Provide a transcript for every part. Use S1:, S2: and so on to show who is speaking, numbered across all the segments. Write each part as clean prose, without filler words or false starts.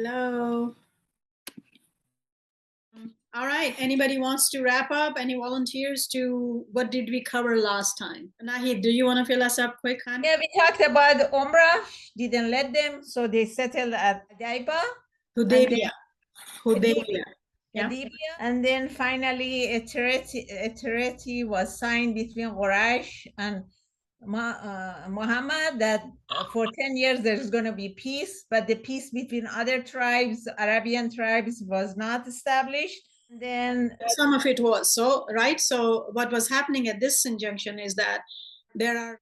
S1: Hello. All right. Anybody wants to wrap up? Any volunteers to what did we cover last time? Nahid, do you want to fill us up quick, hon?
S2: Yeah, we talked about Umrah, didn't let them, so they settled at Daiba.
S1: Hudaybiyah. Hudaybiyah. Yeah.
S2: Hudaybiyah. And then finally a treaty was signed between Quraysh and Muhammad that for 10 years there's going to be peace, but the peace between other tribes, Arabian tribes, was not established. Then
S1: some of it was so right. So what was happening at this injunction is that there are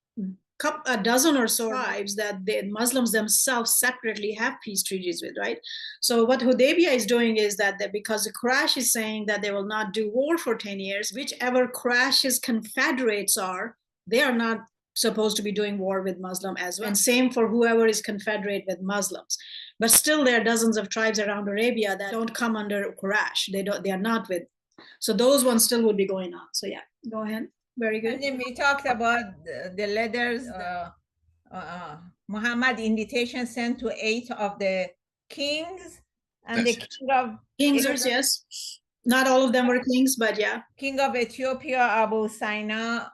S1: a dozen or so tribes that the Muslims themselves separately have peace treaties with, right? So what Hudaybiyah is doing is that because the Quraysh is saying that they will not do war for 10 years, whichever Quraysh's confederates are, they are not supposed to be doing war with Muslim as well. And same for whoever is confederate with Muslims. But still there are dozens of tribes around Arabia that don't come under Quraysh. They are not with. So those ones still would be going on. So yeah, go ahead. Very good.
S2: And then we talked about the letters, Muhammad invitation sent to 8 of the kings, and the king of
S1: kings, yes. Not all of them were kings, but yeah.
S2: King of Ethiopia, Abu Sina,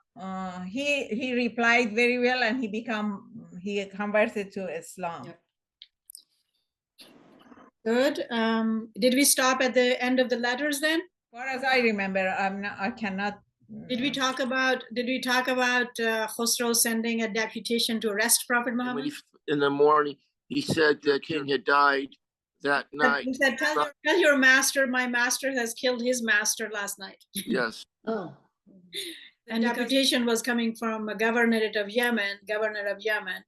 S2: he replied very well, and he converted to Islam.
S1: Yep. Good. Did we stop at the end of the letters then?
S2: As far as I remember, I cannot.
S1: Did we talk about Khosrow sending a deputation to arrest Prophet Muhammad?
S3: In the morning, he said the king had died that night.
S1: He said, tell your master, my master has killed his master last night.
S3: Yes.
S1: Oh. And deputation was coming from a governorate of Yemen, governor of Yemen.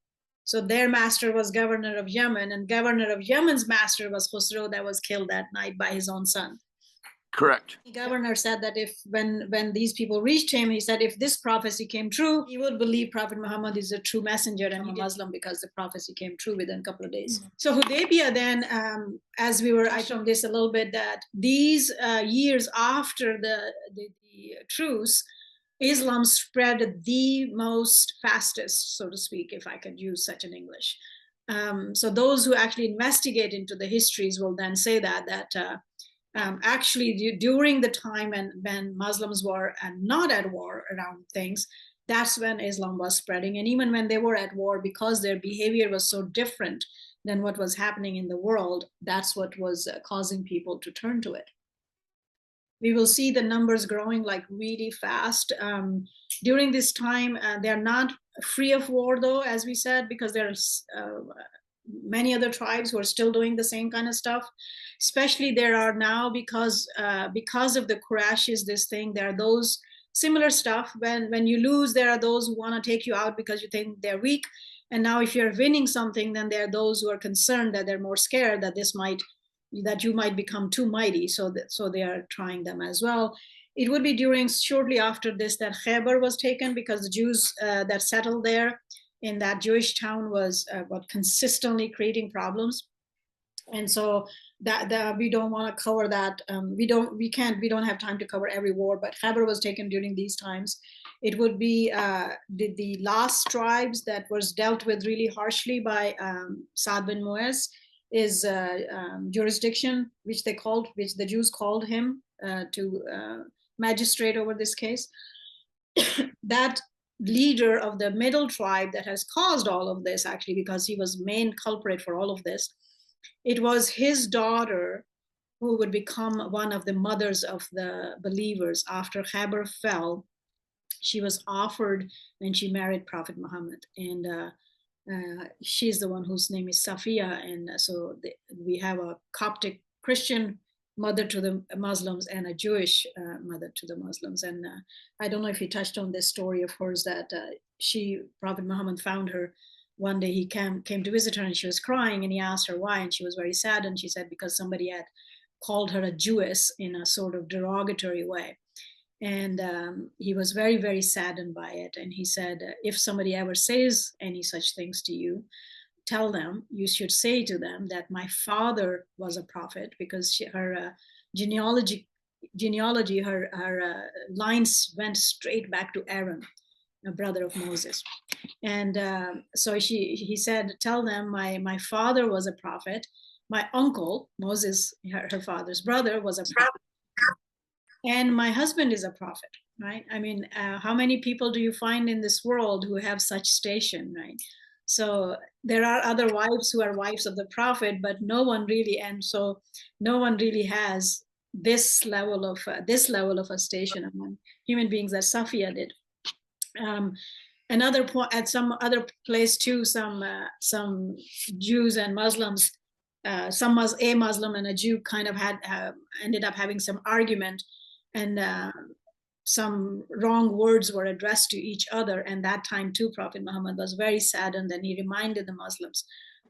S1: So their master was governor of Yemen, and governor of Yemen's master was Khosrow, that was killed that night by his own son.
S3: Correct.
S1: The governor said that when these people reached him, he said if this prophecy came true, he would believe Prophet Muhammad is a true messenger and a Muslim, because the prophecy came true within a couple of days. Mm-hmm. So Hudaybiyah then, as I showed this a little bit, that these years after the truce, Islam spread the most fastest, so to speak, if I could use such an English. So those who actually investigate into the histories will then say that actually during the time when Muslims were not at war around things, that's when Islam was spreading. And even when they were at war, because their behavior was so different than what was happening in the world, that's what was causing people to turn to it. We will see the numbers growing like really fast. During this time, they're not free of war though, as we said, because there's many other tribes who are still doing the same kind of stuff. Especially there are now, because of the Qurayshis, this thing, there are those similar stuff. When you lose, there are those who want to take you out because you think they're weak. And now if you're winning something, then there are those who are concerned, that they're more scared that you might become too mighty. So they are trying them as well. It would be shortly after this that Khaybar was taken, because the Jews that settled there in that Jewish town was consistently creating problems. And so that we don't want to cover that. We don't have time to cover every war, but Khaybar was taken during these times. It would be the last tribes that was dealt with really harshly by Saad bin Muaz is jurisdiction, which the Jews called him to magistrate over this case. That leader of the middle tribe that has caused all of this, actually, because he was main culprit for all of this, it was his daughter who would become one of the mothers of the believers. After Khaybar fell, she was offered, and she married Prophet Muhammad, and she's the one whose name is Safiya. And so we have a Coptic Christian mother to the Muslims and a Jewish mother to the Muslims. And I don't know if he touched on this story of hers, that Prophet Muhammad found her one day. He came to visit her, and she was crying, and he asked her why, and she was very sad, and she said because somebody had called her a Jewess in a sort of derogatory way. And he was very, very saddened by it. And he said, if somebody ever says any such things to you, tell them, you should say to them that my father was a prophet, because her genealogy, her lines went straight back to Aaron, a brother of Moses. And so he said, tell them my father was a prophet, my uncle, Moses, her father's brother, was a prophet. And my husband is a prophet, right? I mean, how many people do you find in this world who have such station, right? So there are other wives who are wives of the prophet, but no one really, and so no one really has this level of a station among human beings that Safiya did. Another point at some other place too, some Jews and Muslims, a Muslim and a Jew kind of ended up having some argument, and some wrong words were addressed to each other. And that time too, Prophet Muhammad was very saddened, and he reminded the Muslims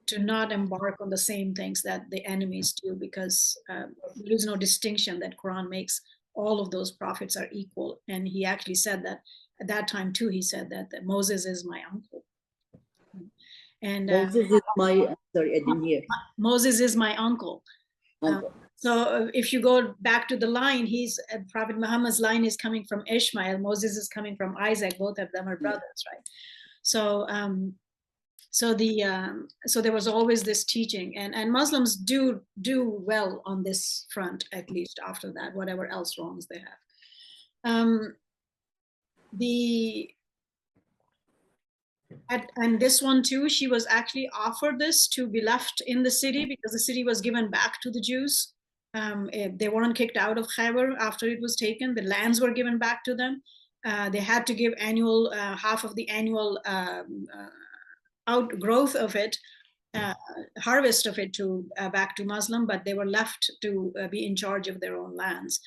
S1: to not embark on the same things that the enemies do, because there is no distinction that Quran makes. All of those prophets are equal. And he actually said that at that time too, he said that Moses is my uncle. And
S4: Moses is my, sorry, I didn't hear.
S1: Moses is my uncle. So if you go back to the line, Prophet Muhammad's line is coming from Ishmael. Moses is coming from Isaac. Both of them are brothers, right? So so there was always this teaching, and Muslims do well on this front, at least after that, whatever else wrongs they have. And this one too, she was actually offered this to be left in the city, because the city was given back to the Jews. They weren't kicked out of Khaybar after it was taken. The lands were given back to them. They had to give half of the annual outgrowth of it, harvest of it back to Muslim, but they were left to be in charge of their own lands.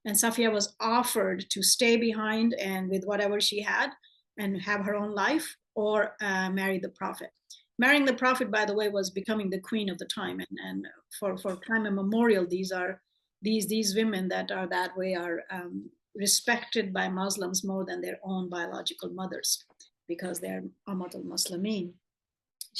S1: And Safiya was offered to stay behind and with whatever she had and have her own life, or marry the Prophet. Marrying the Prophet, by the way, was becoming the queen of the time, and for time immemorial, these women that are that way are respected by Muslims more than their own biological mothers, because they're Amatul Muslimin.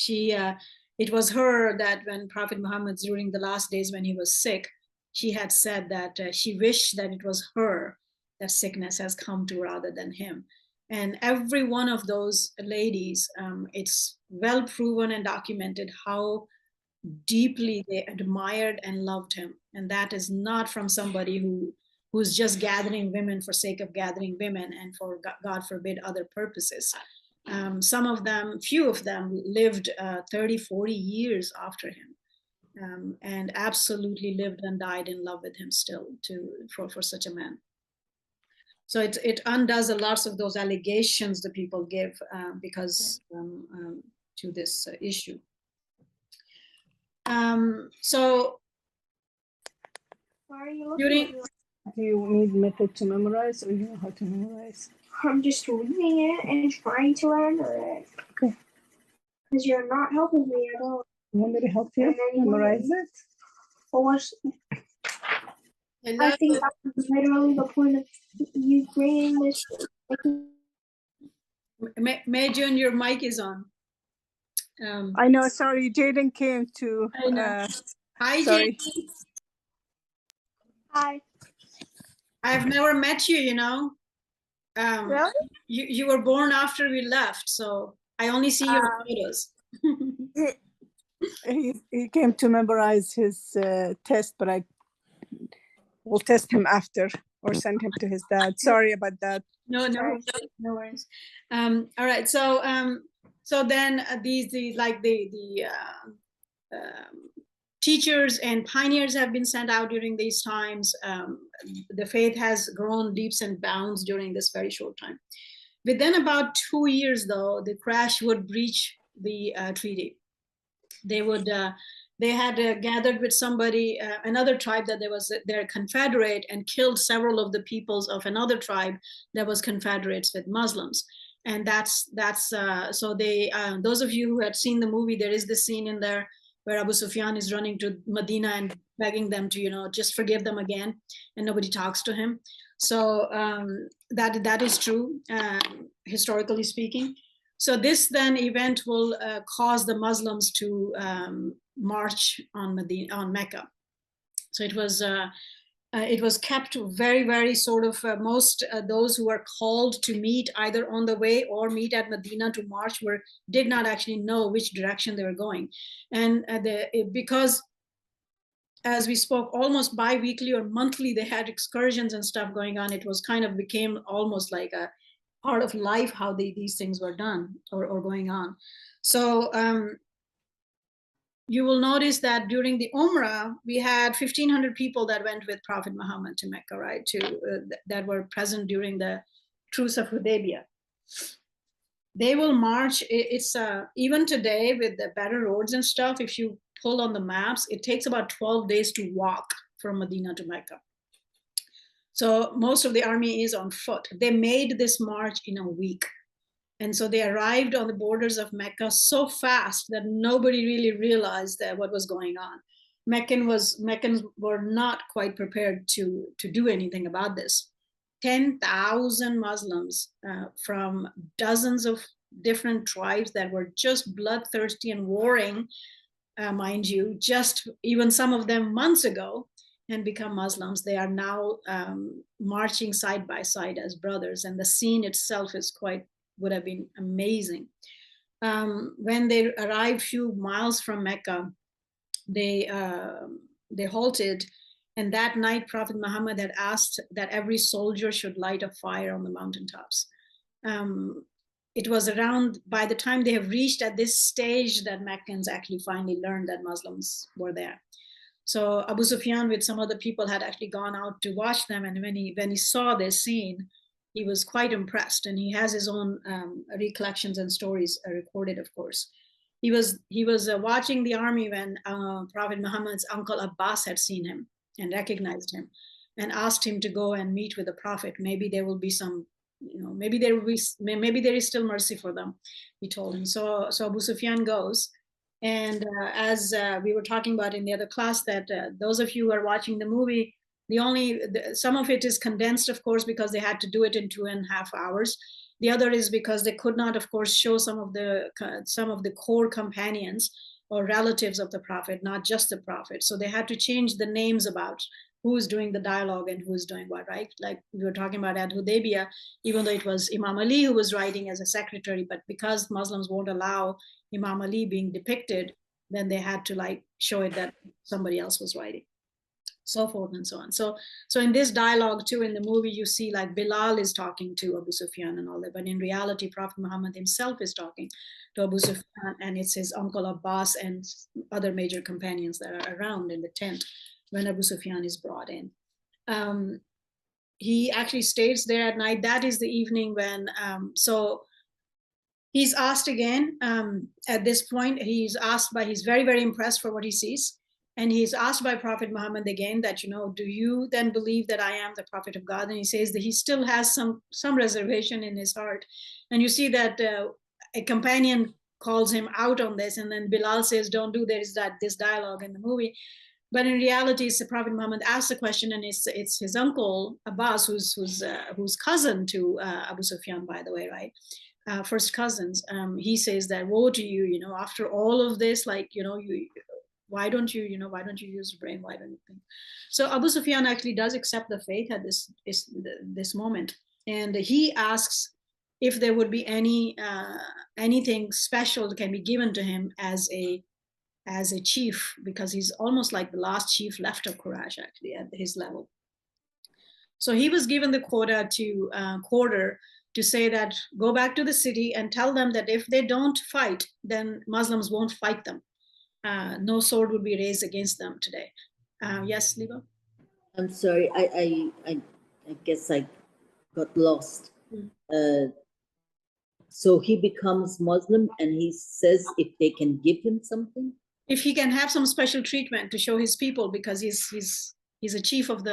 S1: It was her that when Prophet Muhammad, during the last days when he was sick, she had said that she wished that it was her that sickness has come to rather than him. And every one of those ladies, it's well proven and documented how deeply they admired and loved him. And that is not from somebody who's just gathering women for sake of gathering women and for, God forbid, other purposes. Some of them, few of them, lived 30, 40 years after him, and absolutely lived and died in love with him still for such a man. So it undoes a lot of those allegations that people give because to this issue. So during,
S5: do you need method to memorize, or you know how to memorize?
S6: I'm just reading it and trying to learn it.
S5: Okay.
S6: Because you're not helping me at all.
S5: You want me to help you memorize it?
S6: Or I think that was literally the point of you bringing this.
S1: May-June, your mic is on.
S5: I know, sorry, Jaden came to.
S1: Hi,
S5: sorry.
S1: Jaden.
S6: Hi.
S1: I've never met you, you know.
S5: Really?
S1: You were born after we left, so I only see your photos.
S5: He came to memorize his test, but I will test him after or send him to his dad. Sorry about that.
S1: No worries. All right, so so then teachers and pioneers have been sent out during these times. The faith has grown leaps and bounds during this very short time. Within about 2 years, though, the Quraysh would breach the treaty. They had gathered with somebody, another tribe that they're confederate, and killed several of the peoples of another tribe that was confederates with Muslims. And that's so they, those of you who had seen the movie, there is this scene in there where Abu Sufyan is running to Medina and begging them to, you know, just forgive them again, and nobody talks to him. So that is true, historically speaking. So this then event will cause the Muslims to march on Mecca. So it was kept very, very sort of most those who were called to meet either on the way or meet at Medina to march did not actually know which direction they were going. And because as we spoke, almost bi-weekly or monthly, they had excursions and stuff going on. It was kind of became almost like a part of life, how these things were done or going on. So you will notice that during the Umrah, we had 1,500 people that went with Prophet Muhammad to Mecca, right? That were present during the Truce of Hudaybiyah. They will march. It's even today with the better roads and stuff, if you pull on the maps, it takes about 12 days to walk from Medina to Mecca. So most of the army is on foot. They made this march in a week. And so they arrived on the borders of Mecca so fast that nobody really realized that what was going on. Meccans were not quite prepared to do anything about this. 10,000 Muslims from dozens of different tribes that were just bloodthirsty and warring, mind you, just even some of them months ago, and become Muslims. They are now marching side by side as brothers, and the scene itself is would have been amazing. When they arrived a few miles from Mecca, they halted, and that night Prophet Muhammad had asked that every soldier should light a fire on the mountaintops. It was around, by the time they have reached at this stage, that Meccans actually finally learned that Muslims were there. So Abu Sufyan with some other people had actually gone out to watch them, and when he saw this scene, he was quite impressed, and he has his own recollections and stories recorded, of course. He was watching the army when Prophet Muhammad's uncle Abbas had seen him and recognized him and asked him to go and meet with the Prophet. Maybe there will be some, maybe there is still mercy for them, he told him. So Abu Sufyan goes. And as we were talking about in the other class, that those of you who are watching the movie, some of it is condensed, of course, because they had to do it in 2.5 hours. The other is because they could not, of course, show some of the core companions or relatives of the Prophet, not just the Prophet. So they had to change the names about who is doing the dialogue and who is doing what, right? Like we were talking about at Hudaybiyah, even though it was Imam Ali who was writing as a secretary, but because Muslims won't allow Imam Ali being depicted, then they had to show it that somebody else was writing, so forth and so on. So in this dialogue too, in the movie, you see like Bilal is talking to Abu Sufyan and all that, but in reality, Prophet Muhammad himself is talking to Abu Sufyan, and it's his uncle Abbas and other major companions that are around in the tent when Abu Sufyan is brought in. He actually stays there at night. That is the evening when, so he's asked again, at this point, he's very, very impressed for what he sees. And he's asked by Prophet Muhammad again that, do you then believe that I am the Prophet of God? And he says that he still has some reservation in his heart. And you see that a companion calls him out on this. And then Bilal says, don't do this dialogue in the movie. But in reality, it's the Prophet Muhammad asked the question, and it's his uncle Abbas, who's cousin to Abu Sufyan, by the way, right? First cousins. He says that, woe to you, after all of this, why don't you use your brain? Why don't you think? So Abu Sufyan actually does accept the faith at this moment, and he asks if there would be anything special that can be given to him as a chief, because he's almost like the last chief left of Quraysh actually at his level. So he was given the quarter to say that go back to the city and tell them that if they don't fight, then Muslims won't fight them. No sword would be raised against them today. Yes, Liba?
S4: I'm sorry, I guess I got lost. So he becomes Muslim and he says if they can give him something?
S1: If he can have some special treatment to show his people, because he's a chief of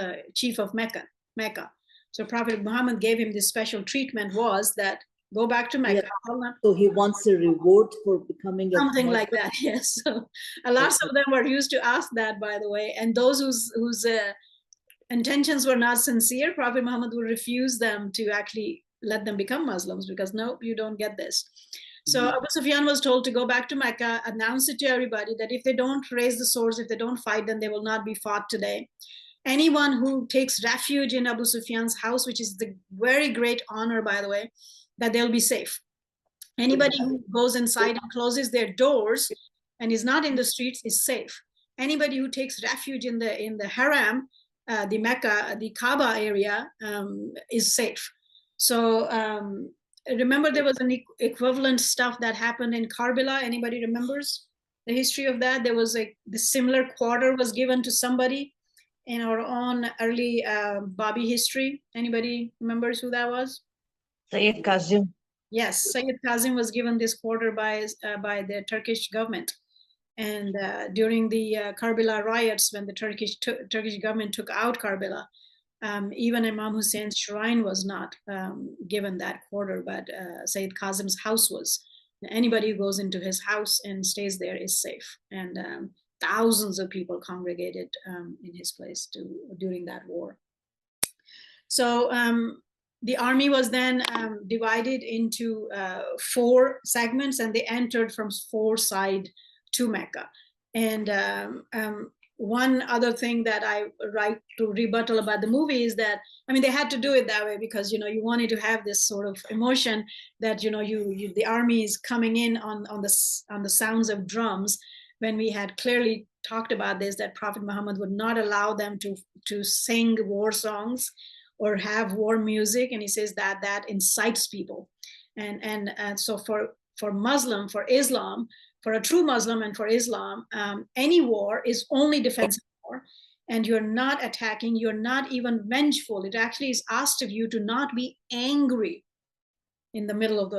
S1: Mecca. So Prophet Muhammad gave him this special treatment, was that go back to Mecca.
S4: Yeah. So he wants a reward for becoming
S1: something like that. Yes. So lots of them were used to ask that, by the way, and those whose intentions were not sincere, Prophet Muhammad would refuse them to actually let them become Muslims, because no, you don't get this. So Abu Sufyan was told to go back to Mecca, announce it to everybody that if they don't raise the swords, if they don't fight, then they will not be fought today. Anyone who takes refuge in Abu Sufyan's house, which is the very great honor, by the way, that they'll be safe. Anybody who goes inside and closes their doors and is not in the streets is safe. anybody who takes refuge in the haram, the Mecca, the Kaaba area, is safe. So remember, there was an equivalent stuff that happened in Karbala. Anybody remembers the history of that? There was the similar quarter was given to somebody in our own early Babi history. Anybody remembers who that was?
S7: Sayyid Kazim.
S1: Yes, Sayyid Kazim was given this quarter by the Turkish government. And during the Karbala riots, when the Turkish government took out Karbala, even Imam Hussein's shrine was not given that quarter, but Sayyid Kazim's house was. Anybody who goes into his house and stays there is safe. And thousands of people congregated in his place during that war. So the army was then divided into 4 segments, and they entered from 4 sides to Mecca. And one other thing that I write to rebuttal about the movie is that, I mean, they had to do it that way because, you know, you wanted to have this sort of emotion that, you know, the army is coming in on the sounds of drums, when we had clearly talked about this, that Prophet Muhammad would not allow them to sing war songs or have war music. And he says that incites people. And so for Muslim, for Islam, for a true Muslim and for Islam, any war is only defensive war, and you're not attacking, you're not even vengeful. It actually is asked of you to not be angry in the middle of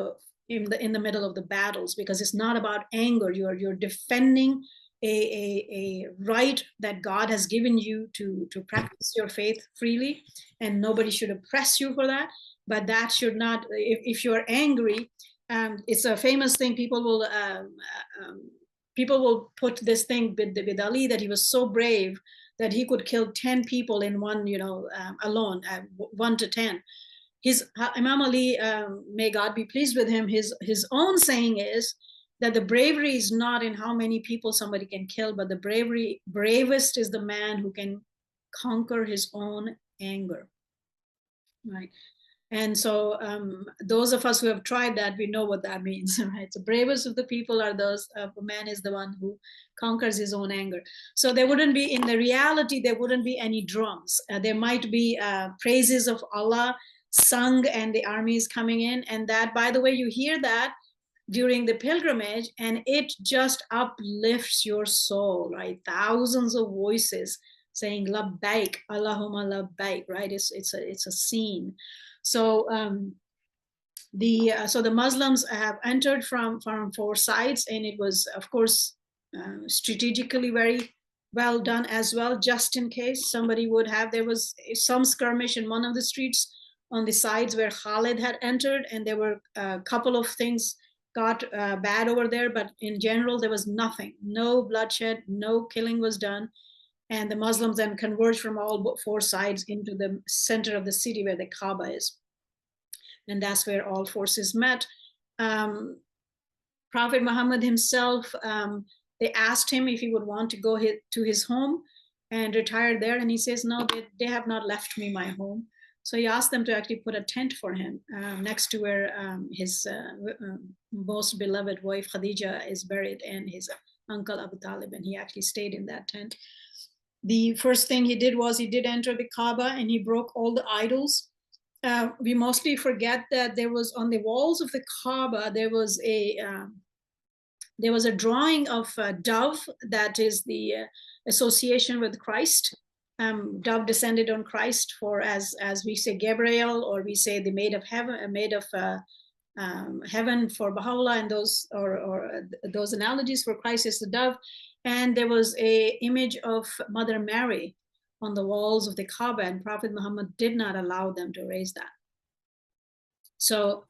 S1: the battles, because it's not about anger. You're defending a right that God has given you to practice your faith freely, and nobody should oppress you for that. But that should not, if you're angry, it's a famous thing. People will put this thing with Ali, that he was so brave that he could kill 10 people in one, alone, 1 to 10. Imam Ali, may God be pleased with him, his own saying is that the bravery is not in how many people somebody can kill, but the bravest is the man who can conquer his own anger, right? And so those of us who have tried that, we know what that means, right? The bravest of the people are those, a man is the one who conquers his own anger. So there wouldn't be, in the reality, there wouldn't be any drums. There might be praises of Allah sung and the army is coming in. And that, by the way, you hear that during the pilgrimage, and it just uplifts your soul, right? Thousands of voices saying labbaik, Allahumma labbaik, right? It's a scene. So the Muslims have entered from 4 sides, and it was, of course, strategically very well done as well, just in case somebody would have. There was some skirmish in one of the streets on the sides where Khalid had entered, and there were a couple of things got bad over there, but in general there was nothing, no bloodshed, no killing was done. And the Muslims then converged from all 4 sides into the center of the city where the Kaaba is. And that's where all forces met. Prophet Muhammad himself, they asked him if he would want to go to his home and retire there. And he says, no, they have not left me my home. So he asked them to actually put a tent for him next to where his most beloved wife Khadija is buried, and his uncle Abu Talib, and he actually stayed in that tent. The first thing he did was he did enter the Kaaba, and he broke all the idols. We mostly forget that there was on the walls of the Kaaba, there was a drawing of a dove, that is the association with Christ. Dove descended on Christ, for as we say Gabriel, or we say the maid of heaven, heaven for Baha'u'llah, and those or those analogies for Christ is the dove. And there was a image of Mother Mary on the walls of the Kaaba, and Prophet Muhammad did not allow them to raise that. So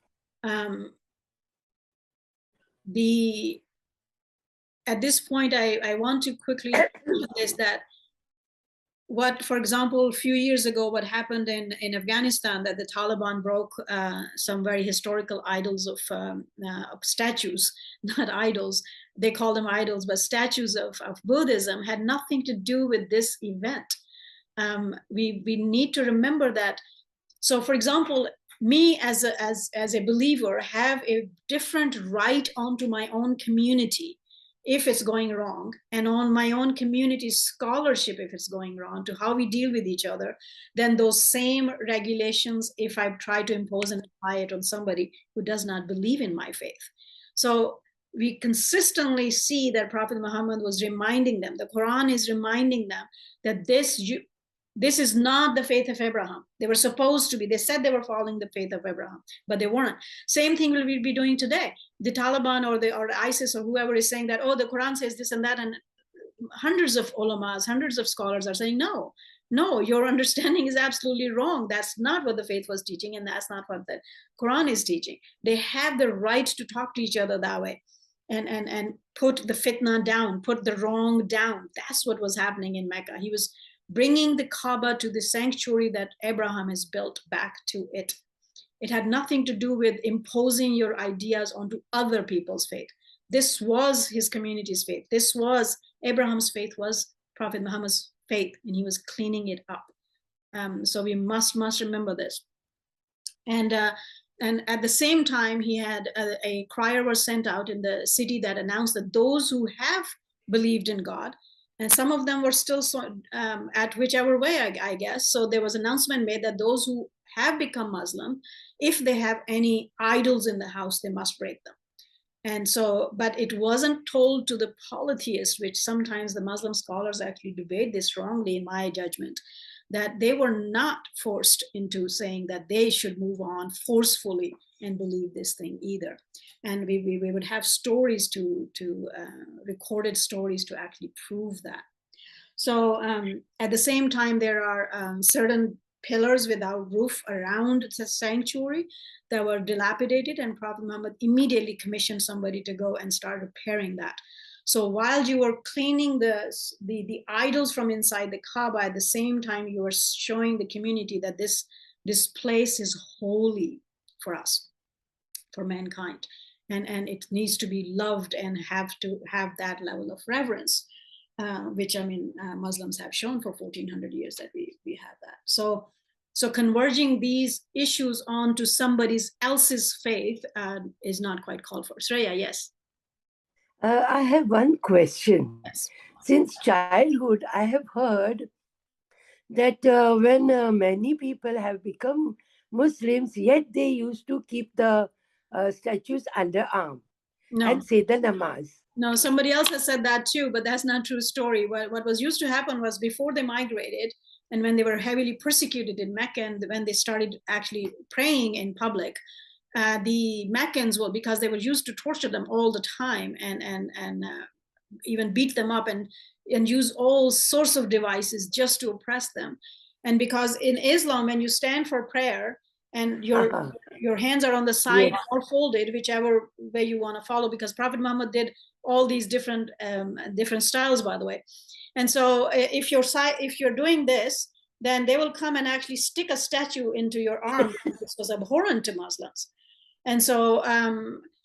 S1: at this point, I want to quickly is that what, for example, a few years ago, what happened in Afghanistan, that the Taliban broke some very historical idols of statues, not idols, they call them idols, but statues of Buddhism, had nothing to do with this event. We need to remember that. So, for example, me as a believer have a different right onto my own community, if it's going wrong, and on my own community scholarship if it's going wrong, to how we deal with each other, then those same regulations, if I try to impose and apply it on somebody who does not believe in my faith. So we consistently see that Prophet Muhammad was reminding them, the Quran is reminding them that this is not the faith of Abraham. They were supposed to be. They said they were following the faith of Abraham, but they weren't. Same thing will we be doing today. The Taliban or the ISIS or whoever is saying that, oh, the Quran says this and that, and hundreds of ulamas, hundreds of scholars are saying, no, your understanding is absolutely wrong. That's not what the faith was teaching, and that's not what the Quran is teaching. They have the right to talk to each other that way and put the fitna down, put the wrong down. That's what was happening in Mecca. He was bringing the Kaaba to the sanctuary that Abraham has built back to it. It had nothing to do with imposing your ideas onto other people's faith. This was his community's faith. This was Abraham's faith, was Prophet Muhammad's faith, and he was cleaning it up. So we must remember this. And at the same time, he had a crier was sent out in the city that announced that those who have believed in God, and some of them were still at whichever way, I guess. So there was an announcement made that those who have become Muslim, if they have any idols in the house, they must break them. And so, but it wasn't told to the polytheists, which sometimes the Muslim scholars actually debate this wrongly in my judgment, that they were not forced into saying that they should move on forcefully and believe this thing either. And we would have stories recorded stories to actually prove that. So at the same time, there are certain pillars without roof around the sanctuary that were dilapidated, and Prophet Muhammad immediately commissioned somebody to go and start repairing that. So while you were cleaning the idols from inside the Kaaba, at the same time you were showing the community that this place is holy for us, for mankind, and it needs to be loved and have to have that level of reverence, which Muslims have shown for 1400 years that we have that. So converging these issues onto somebody else's faith is not quite called for. Shreya, yes.
S8: I have one question.
S1: Yes.
S8: Since childhood, I have heard that when many people have become Muslims, yet they used to keep the statues underarm and say the namaz.
S1: No, somebody else has said that too, but that's not true story. What was used to happen was before they migrated, and when they were heavily persecuted in Mecca, and when they started actually praying in public, the Meccans, well, because they were used to torture them all the time and even beat them up and use all sorts of devices just to oppress them. And because in Islam, when you stand for prayer and your hands are on the side or folded, whichever way you want to follow, because Prophet Muhammad did all these different styles, by the way. And so if you're doing this, then they will come and actually stick a statue into your arm. This was abhorrent to Muslims. And so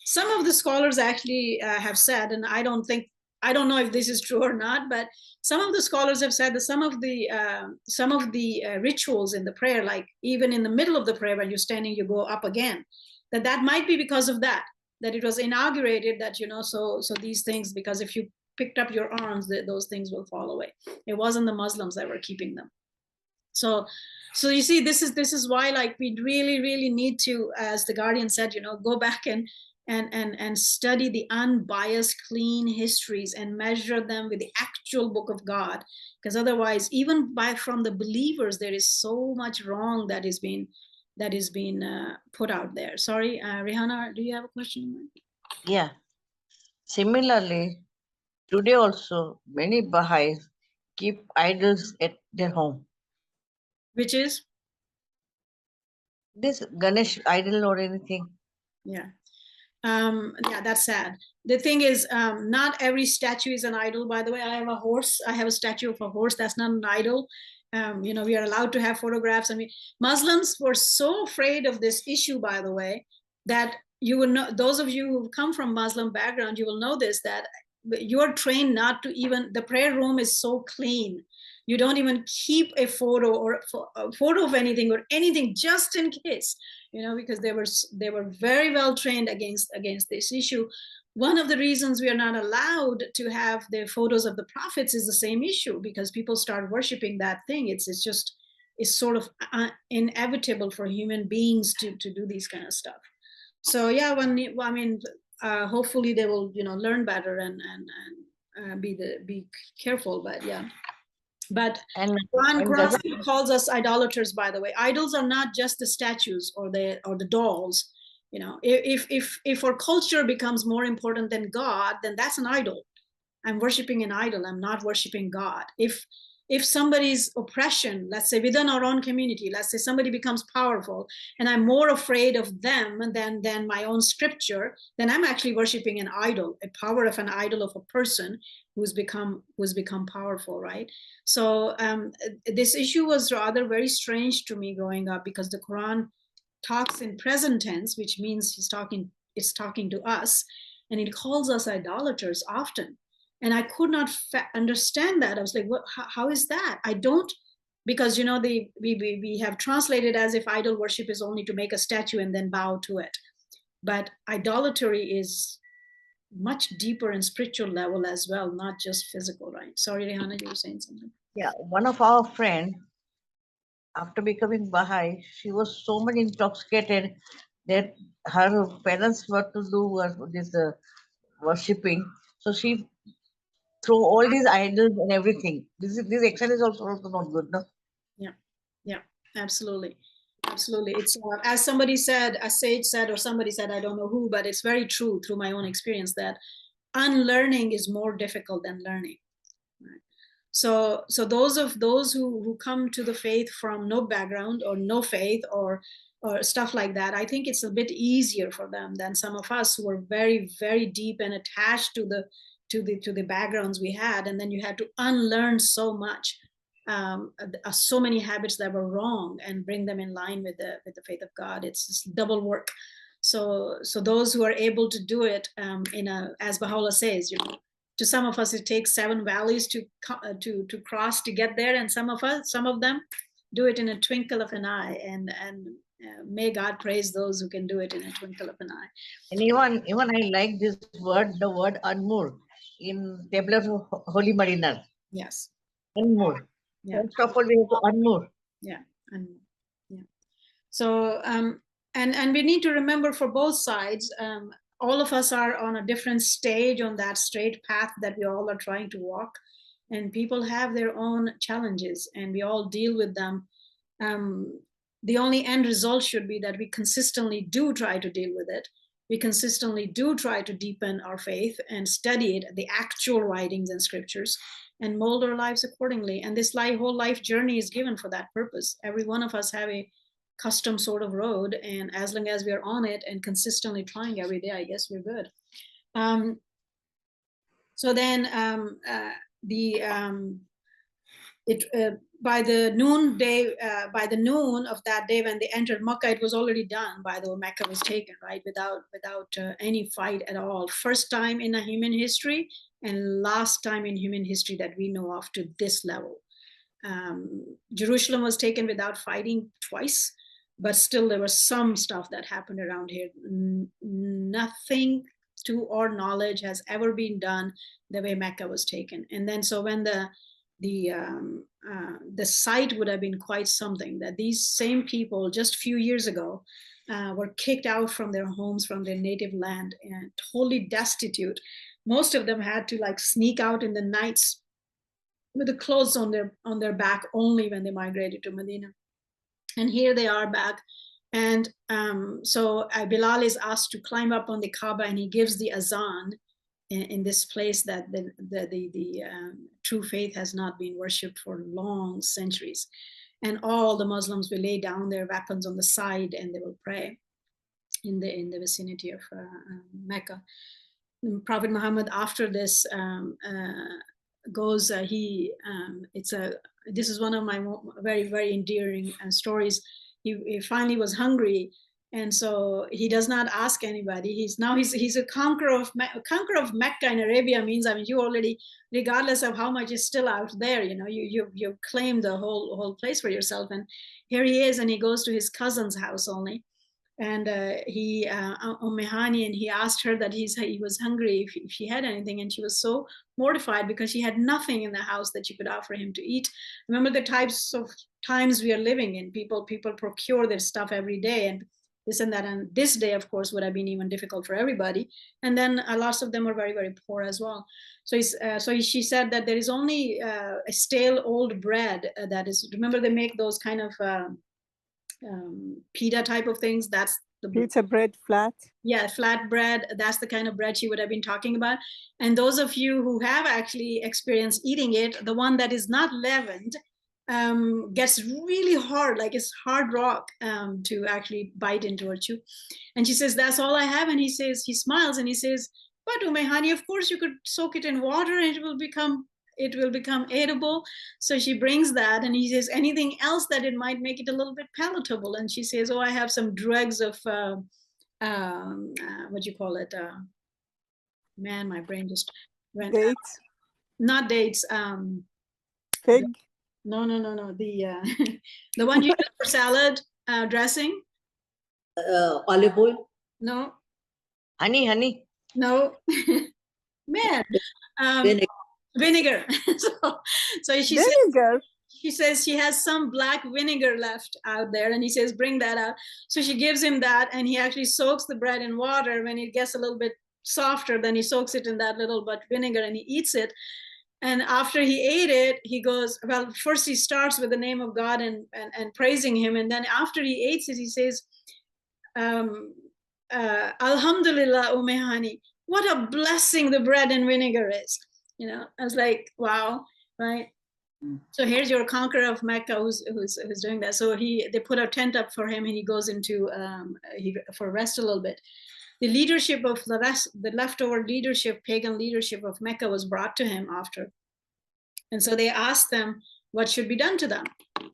S1: some of the scholars actually have said, and I don't know if this is true or not, but some of the scholars have said that some of the rituals in the prayer, like even in the middle of the prayer when you're standing, you go up again, that might be because of that it was inaugurated, that, so these things, because if you picked up your arms, those things will fall away. It wasn't the Muslims that were keeping them. So you see, this is why, like, we really need to, as the Guardian said, go back and study the unbiased, clean histories and measure them with the actual book of God, because otherwise, even from the believers, there is so much wrong that is being put out there. Sorry, Rihanna, do you have a question?
S7: Yeah. Similarly, today also many Baha'is keep idols at their home.
S1: Which is?
S7: This Ganesh idol or anything.
S1: Yeah. That's sad. The thing is, not every statue is an idol, by the way. I have a horse. I have a statue of a horse. That's not an idol. We are allowed to have photographs. Muslims were so afraid of this issue, by the way, that you will know, those of you who come from Muslim background, you will know this, that you're trained not to even, the prayer room is so clean. You don't even keep a photo or a photo of anything or anything, just in case, because they were very well trained against this issue. one of the reasons we are not allowed to have the photos of the prophets is the same issue, because people start worshiping that thing. It's sort of inevitable for human beings to do these kind of stuff. So yeah, hopefully they will, learn better and be careful. But yeah, but Quran calls us idolaters. By the way, idols are not just the statues or the dolls. If our culture becomes more important than God, then that's an idol. I'm worshiping an idol. I'm not worshiping God. If somebody's oppression, let's say within our own community, let's say somebody becomes powerful and I'm more afraid of them than my own scripture, then I'm actually worshiping an idol, a power of an idol of a person who's become powerful, right? So this issue was rather very strange to me growing up, because the Quran talks in present tense, which means it's talking to us, and it calls us idolaters often. And I could not understand that. I was like, what? How is that? I don't, because we have translated as if idol worship is only to make a statue and then bow to it. But idolatry is much deeper in spiritual level as well, not just physical, right? Sorry, Rehana, you were saying something.
S7: Yeah, one of our friends, after becoming Baha'i, she was so much intoxicated that her parents were to do this worshipping. So she threw all these idols and everything. This action is also not good, no?
S1: Yeah, absolutely. It's as somebody said, a sage said, or somebody said, I don't know who, but it's very true through my own experience, that unlearning is more difficult than learning. Right? So those who come to the faith from no background or no faith or stuff like that, I think it's a bit easier for them than some of us who are very, very deep and attached to the backgrounds we had, and then you had to unlearn so much, so many habits that were wrong, and bring them in line with the faith of God. It's just double work. So those who are able to do it, as Baha'u'llah says, to some of us it takes 7 valleys to cross to get there, and some of them do it in a twinkle of an eye, and may God praise those who can do it in a twinkle of an eye.
S7: And even I like this word, the word Anmur in Tablet of Holy Mariner.
S1: Yes.
S7: Anmur.
S1: Yeah.
S7: First of all, we have to Anmur.
S1: Yeah. Yeah. So and we need to remember, for both sides, all of us are on a different stage on that straight path that we all are trying to walk, and people have their own challenges, and we all deal with them. The only end result should be that we consistently do try to deal with it. We consistently do try to deepen our faith and study it, the actual writings and scriptures, and mold our lives accordingly. And this whole life journey is given for that purpose. Every one of us have a custom sort of road, and as long as we're on it and consistently trying every day, I guess we're good. So then by the noon of that day when they entered Makkah, it was already done. By the way, Mecca was taken, right, without any fight at all. First time in human history, and last time in human history that we know of to this level. Jerusalem was taken without fighting twice, but still there was some stuff that happened around here. Nothing to our knowledge has ever been done the way Mecca was taken. And then so when the sight would have been quite something, that these same people just a few years ago were kicked out from their homes, from their native land, and totally destitute. Most of them had to sneak out in the nights with the clothes on their back only when they migrated to Medina. And here they are back. And so Bilal is asked to climb up on the Kaaba, and he gives the azan in this place that the true faith has not been worshipped for long centuries. And all the Muslims will lay down their weapons on the side, and they will pray in the vicinity of Mecca. Prophet Muhammad, after this, goes. This is one of my very, very endearing stories. He finally was hungry, and so he does not ask anybody. He's a conqueror of Mecca in Arabia. Means, I mean, you already, regardless of how much is still out there, you claim the whole place for yourself. And here he is, and he goes to his cousin's house only. and he Hani, and he asked her that he was hungry if she had anything, and she was so mortified because she had nothing in the house that she could offer him to eat. Remember the types of times we are living in. People procure their stuff every day, and this and that, and this day of course would have been even difficult for everybody, and then lots of them are very, very poor as well. So she said that there is only a stale old bread that is, remember they make those kind of pita type of things. That's the
S5: Pizza bread, flat.
S1: Yeah, flat bread. That's the kind of bread she would have been talking about. And those of you who have actually experienced eating it, the one that is not leavened gets really hard, like it's hard rock to actually bite into or chew. And she says, that's all I have. And he smiles and he says, but Hani, of course you could soak it in water and it will become edible. So she brings that, and he says, anything else that it might make it a little bit palatable? And she says, oh, I have some dregs of what do you call it? Man, my brain just went.
S5: Dates.
S1: Not dates.
S5: Fig.
S1: No. The the one you use for salad dressing.
S4: Olive oil.
S1: No.
S7: Honey.
S1: No. Man. Vinegar. so she
S5: Vinegar.
S1: She says she has some black vinegar left out there, and he says, bring that out. So she gives him that, and he actually soaks the bread in water. When it gets a little bit softer, then he soaks it in that little bit vinegar and he eats it. And after he ate it, he goes, well, first he starts with the name of God and praising him. And then after he eats it, he says, Alhamdulillah, Hani, what a blessing the bread and vinegar is. You know, I was like, wow, right? So here's your conqueror of Mecca who's doing that. So they put a tent up for him, and he goes into for rest a little bit. The leadership of the leftover leadership, pagan leadership of Mecca was brought to him after. And so they asked them what should be done to them.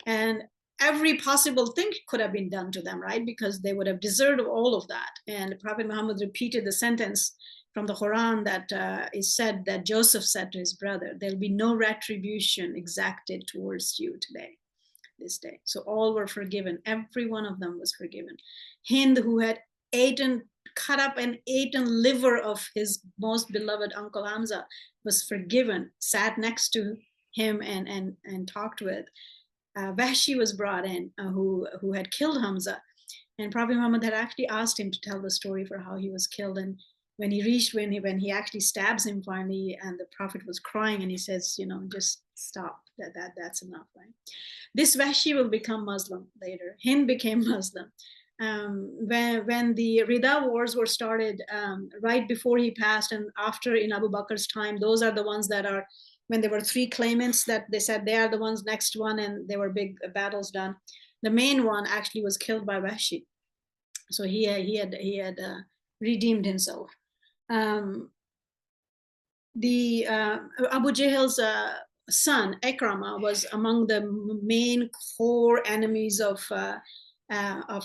S1: And every possible thing could have been done to them, right? Because they would have deserved all of that. And Prophet Muhammad repeated the sentence from the Quran that is said that Joseph said to his brother, there'll be no retribution exacted towards you today, this day. So all were forgiven. Every one of them was forgiven. Hind, who had cut up and eaten liver of his most beloved uncle Hamza, was forgiven, sat next to him and talked with. Vahshi was brought in, who had killed Hamza. And Prophet Muhammad had actually asked him to tell the story for how he was killed. And when he actually stabs him finally, and the Prophet was crying, and he says, you know, just stop, that's enough, right? This Vahshi will become Muslim later. Hind became Muslim. When the Rida wars were started, right before he passed and after in Abu Bakr's time, those are the ones that are, when there were three claimants that they said they are the ones next one, and there were big battles done. The main one actually was killed by Vahshi. So he had redeemed himself. Abu Jahl's son Ikrama was among the main core enemies of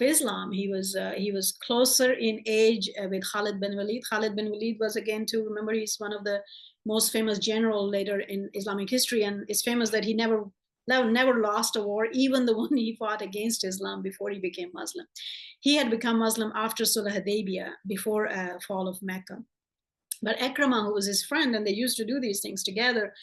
S1: Islam. He was closer in age with Khalid bin Walid. Khalid bin Walid was, again, to remember, he's one of the most famous general later in Islamic history, and it's famous that he never lost a war, even the one he fought against Islam before he became Muslim. He had become Muslim after Sulh Hudaybiyah, before fall of Mecca. But Ikrama, who was his friend, and they used to do these things together,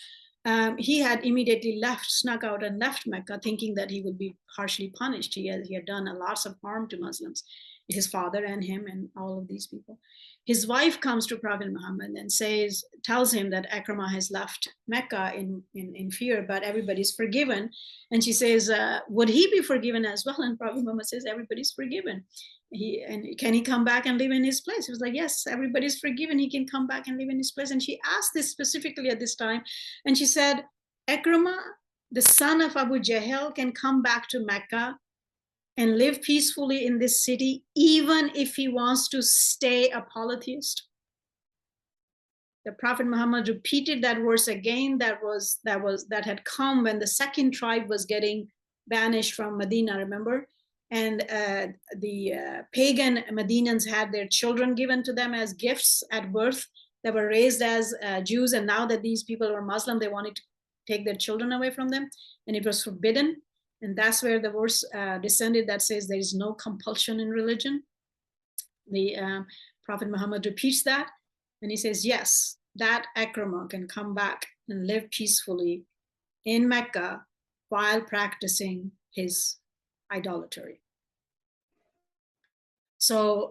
S1: he had immediately snuck out and left Mecca, thinking that he would be harshly punished. He had done lots of harm to Muslims, his father and him and all of these people. His wife comes to Prophet Muhammad and tells him that Ikrama has left Mecca in fear, but everybody's forgiven. And she says, would he be forgiven as well? And Prophet Muhammad says, everybody's forgiven. Can he come back and live in his place? He was like, yes, everybody's forgiven. He can come back and live in his place. And she asked this specifically at this time. And she said, Ikrama, the son of Abu Jahl, can come back to Mecca and live peacefully in this city, even if he wants to stay a polytheist. The Prophet Muhammad repeated that verse again. That had come when the second tribe was getting banished from Medina, remember? And the pagan Medinans had their children given to them as gifts at birth. They were raised as Jews, and now that these people were Muslim, they wanted to take their children away from them, and it was forbidden. And that's where the verse descended that says there is no compulsion in religion. The Prophet Muhammad repeats that, and he says, yes, that Akrama can come back and live peacefully in Mecca while practicing his idolatry. So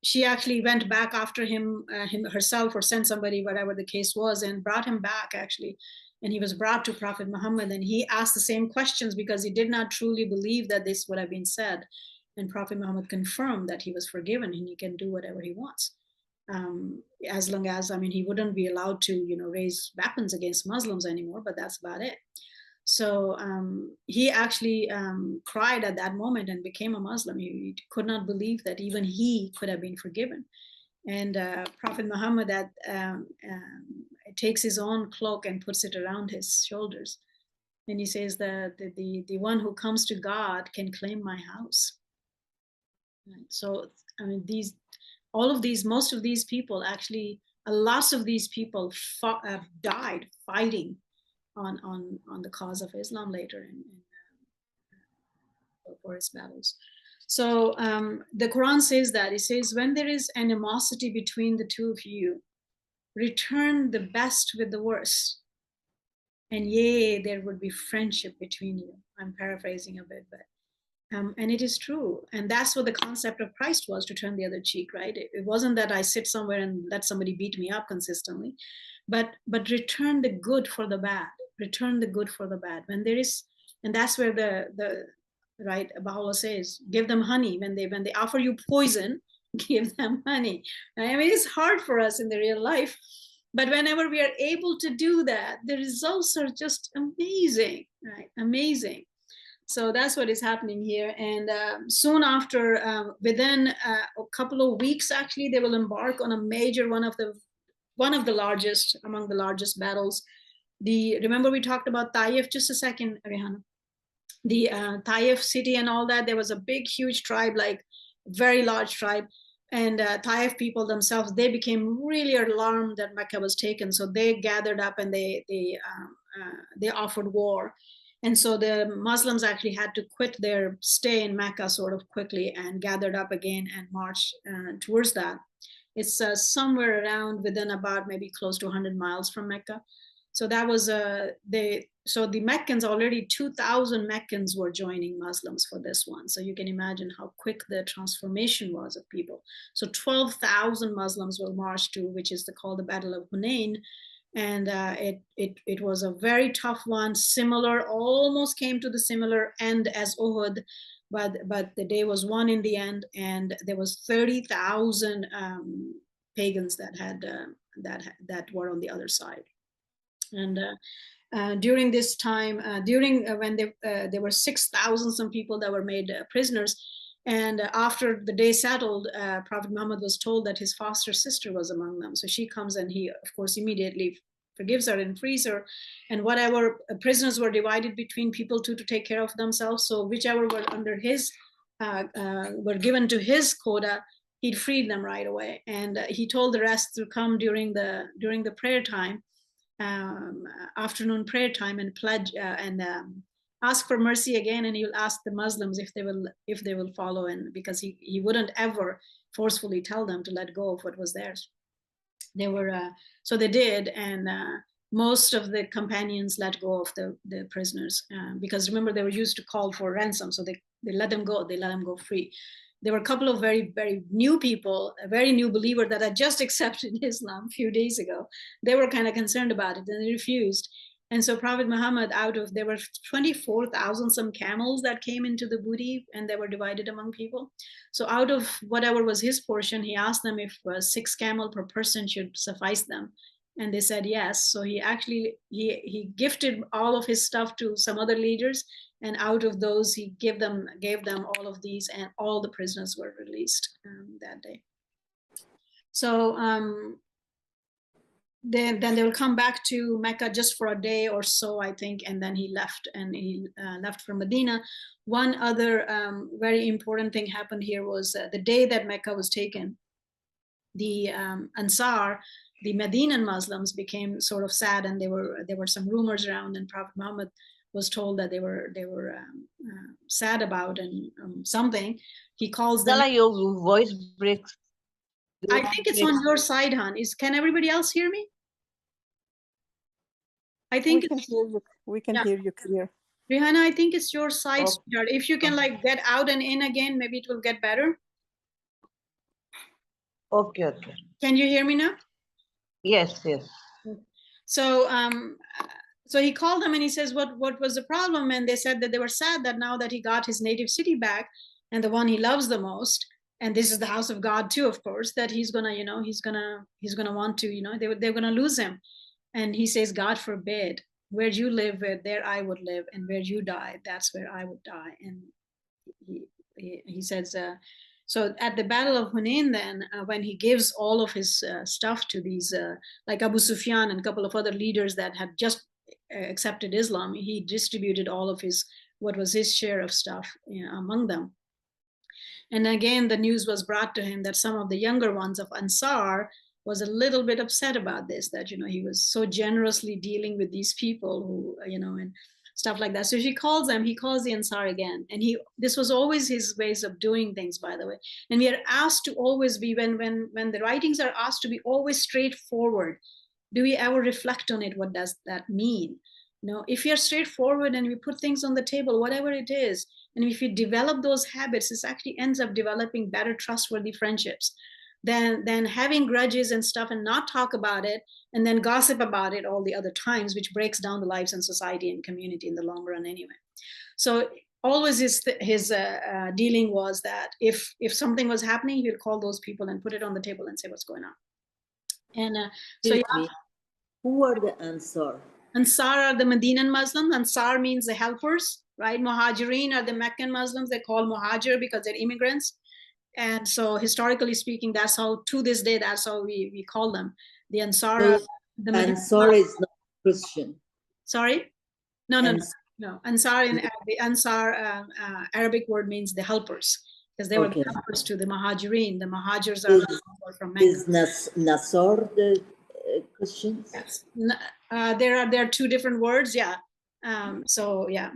S1: she actually went back after him herself, or sent somebody, whatever the case was, and brought him back actually. And he was brought to Prophet Muhammad, and he asked the same questions because he did not truly believe that this would have been said. And Prophet Muhammad confirmed that he was forgiven and he can do whatever he wants. As long as, I mean, he wouldn't be allowed to, you know, raise weapons against Muslims anymore, but that's about it. So he actually cried at that moment and became a Muslim. He could not believe that even he could have been forgiven. And Prophet Muhammad takes his own cloak and puts it around his shoulders. And he says that the one who comes to God can claim my house. So, I mean, most of these people actually, lots of these people died fighting on the cause of Islam later for its battles. So the Quran says that, it says, when there is animosity between the two of you, return the best with the worst, and yea, there would be friendship between you. I'm paraphrasing a bit, but and it is true. And that's what the concept of Christ was, to turn the other cheek, right? It wasn't that I sit somewhere and let somebody beat me up consistently, but return the good for the bad. Return the good for the bad. When there is, and that's where the right, Baha'u'llah says, give them honey. When they offer you poison, give them honey. I mean, it's hard for us in the real life, but whenever we are able to do that, the results are just amazing, right? Amazing. So that's what is happening here. And soon after, within a couple of weeks, actually, they will embark on a major, one of the largest, among the largest battles. Remember we talked about Taif, just a second, Rihanna. The Taif city and all that, there was a big, huge tribe, like very large tribe. And Taif people themselves, they became really alarmed that Mecca was taken. So they gathered up and they offered war. And so the Muslims actually had to quit their stay in Mecca sort of quickly and gathered up again and marched towards that. It's somewhere around within about maybe close to 100 miles from Mecca. So that was so the Meccans, already 2,000 Meccans were joining Muslims for this one. So you can imagine how quick the transformation was of people. So 12,000 Muslims were marched to, which is called the Battle of Hunain. And it was a very tough one, similar, almost came to the similar end as Uhud, but the day was won in the end, and there was 30,000 pagans that were on the other side. And during this time, when there were 6,000 some people that were made prisoners, and after the day settled, Prophet Muhammad was told that his foster sister was among them. So she comes and he, of course, immediately forgives her and frees her. And whatever prisoners were divided between people to take care of themselves. So whichever were under his, were given to his quota, he'd freed them right away. And he told the rest to come during the prayer time, afternoon prayer time, and pledge and ask for mercy again, and he'll ask the Muslims if they will follow, and because he wouldn't ever forcefully tell them to let go of what was theirs. They were so they did, and most of the companions let go of the prisoners, because remember, they were used to call for ransom, so they let them go. They let them go free. There were a couple of very, very new people, a very new believer that had just accepted Islam a few days ago. They were kind of concerned about it, and they refused. And so Prophet Muhammad, there were 24,000 some camels that came into the booty, and they were divided among people. So out of whatever was his portion, he asked them if 6 camel per person should suffice them. And they said yes. So he actually, he gifted all of his stuff to some other leaders. And out of those, he gave them all of these, and all the prisoners were released that day. So then they will come back to Mecca just for a day or so, I think, and then he left, and he left for Medina. One other very important thing happened here was the day that Mecca was taken, the Ansar, the Medinan Muslims, became sort of sad, and there were some rumors around, and Prophet Muhammad was told that they were sad about and something. He calls them.
S7: Ghazala, your voice breaks.
S1: I think it's on your side, hon. Can everybody else hear me? I think
S5: we can hear you. We can hear you clear.
S1: Rihanna, I think it's your side,
S7: Okay.
S1: sweetheart. If you can like get out and in again, maybe it will get better.
S7: Okay, okay.
S1: Can you hear me now?
S7: Yes, yes.
S1: So so he called them and he says, what was the problem? And they said that they were sad that now that he got his native city back and the one he loves the most, and this is the house of God too, of course, that he's gonna, you know, he's gonna want to, you know, they're gonna lose him. And he says, God forbid, where you live, there I would live, and where you die, that's where I would die. And he says, so at the Battle of Hunain, then when he gives all of his stuff to these, like Abu Sufyan and a couple of other leaders that had just accepted Islam, he distributed all of his, what was his share of stuff, you know, among them. And again, the news was brought to him that some of the younger ones of Ansar was a little bit upset about this, that, you know, he was so generously dealing with these people who, you know, and stuff like that. So he calls them, he calls the Ansar again. And this was always his ways of doing things, by the way. And we are asked to always be, when the writings are asked to be always straightforward, do we ever reflect on it? What does that mean? You know, if you're straightforward and we put things on the table, whatever it is, and if you develop those habits, this actually ends up developing better, trustworthy friendships than having grudges and stuff and not talk about it and then gossip about it all the other times, which breaks down the lives and society and community in the long run anyway. So always his dealing was that if something was happening, he would call those people and put it on the table and say what's going on. And so yeah.
S4: Who are the Ansar?
S1: Ansar are the Medinan Muslims. Ansar means the helpers, right? Muhajirin are the Meccan Muslims. They call Muhajir because they're immigrants. And so historically speaking, that's how, to this day, that's how we call them. The Ansar.
S4: So Ansar is not Christian.
S1: Sorry? No. Ansar in the Ansar Arabic word means the helpers, because they were the helpers to the Muhajirin. The Muhajirs are from Mecca. Is
S4: Nasar the Christians?
S1: Yes. There are two different words, yeah. So yeah,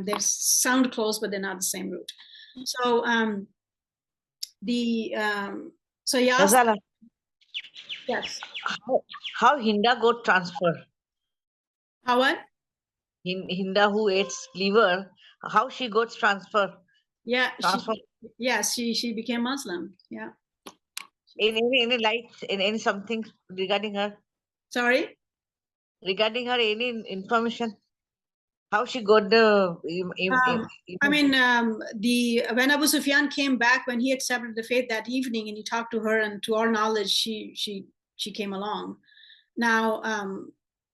S1: they sound close, but they're not the same root. So so yeah.
S7: Ghazala,
S1: yes.
S7: How Hinda got transferred?
S1: How what?
S7: Hinda who eats liver, how she got transferred?
S1: Yeah. She became Muslim. Yeah.
S7: Any light, any something regarding her?
S1: Sorry?
S7: Regarding her, any information? How she got the?
S1: I mean, when Abu Sufyan came back, when he accepted the faith that evening, and he talked to her, and to our knowledge, she came along. Now,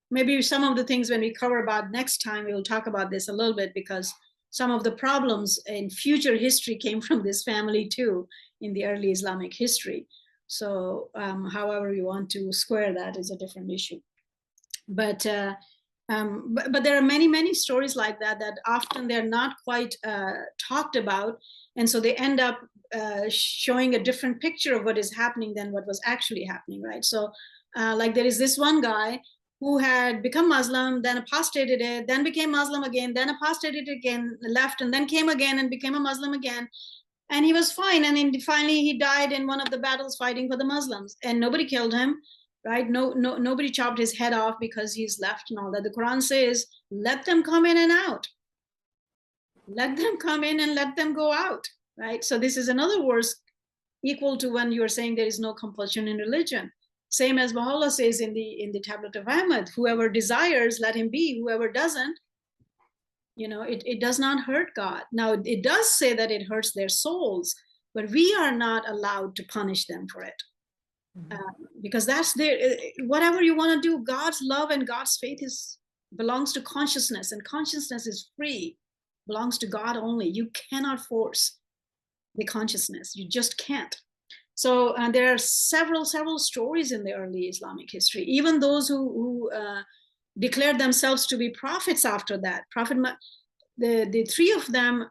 S1: maybe some of the things when we cover about next time, we will talk about this a little bit, because some of the problems in future history came from this family too, in the early Islamic history. So however we want to square that is a different issue. But there are many stories like that often they're not quite talked about, and so they end up showing a different picture of what is happening than what was actually happening, right? So like there is this one guy who had become Muslim, then apostated it, then became Muslim again, then apostated again, left, and then came again and became a Muslim again. And he was fine. And then finally he died in one of the battles fighting for the Muslims, and nobody killed him, right? Nobody chopped his head off because he's left and all that. The Quran says, let them come in and out. Let them come in and let them go out, right? So this is another verse equal to when you're saying there is no compulsion in religion. Same as Baha'u'llah says in the Tablet of Ahmad, whoever desires, let him be. Whoever doesn't, you know, it does not hurt God. Now, it does say that it hurts their souls, but we are not allowed to punish them for it. Because that's whatever you want to do, God's love and God's faith belongs to consciousness, and consciousness is free, belongs to God only. You cannot force the consciousness. You just can't. So there are several stories in the early Islamic history, even those who declared themselves to be prophets after that. The three of them,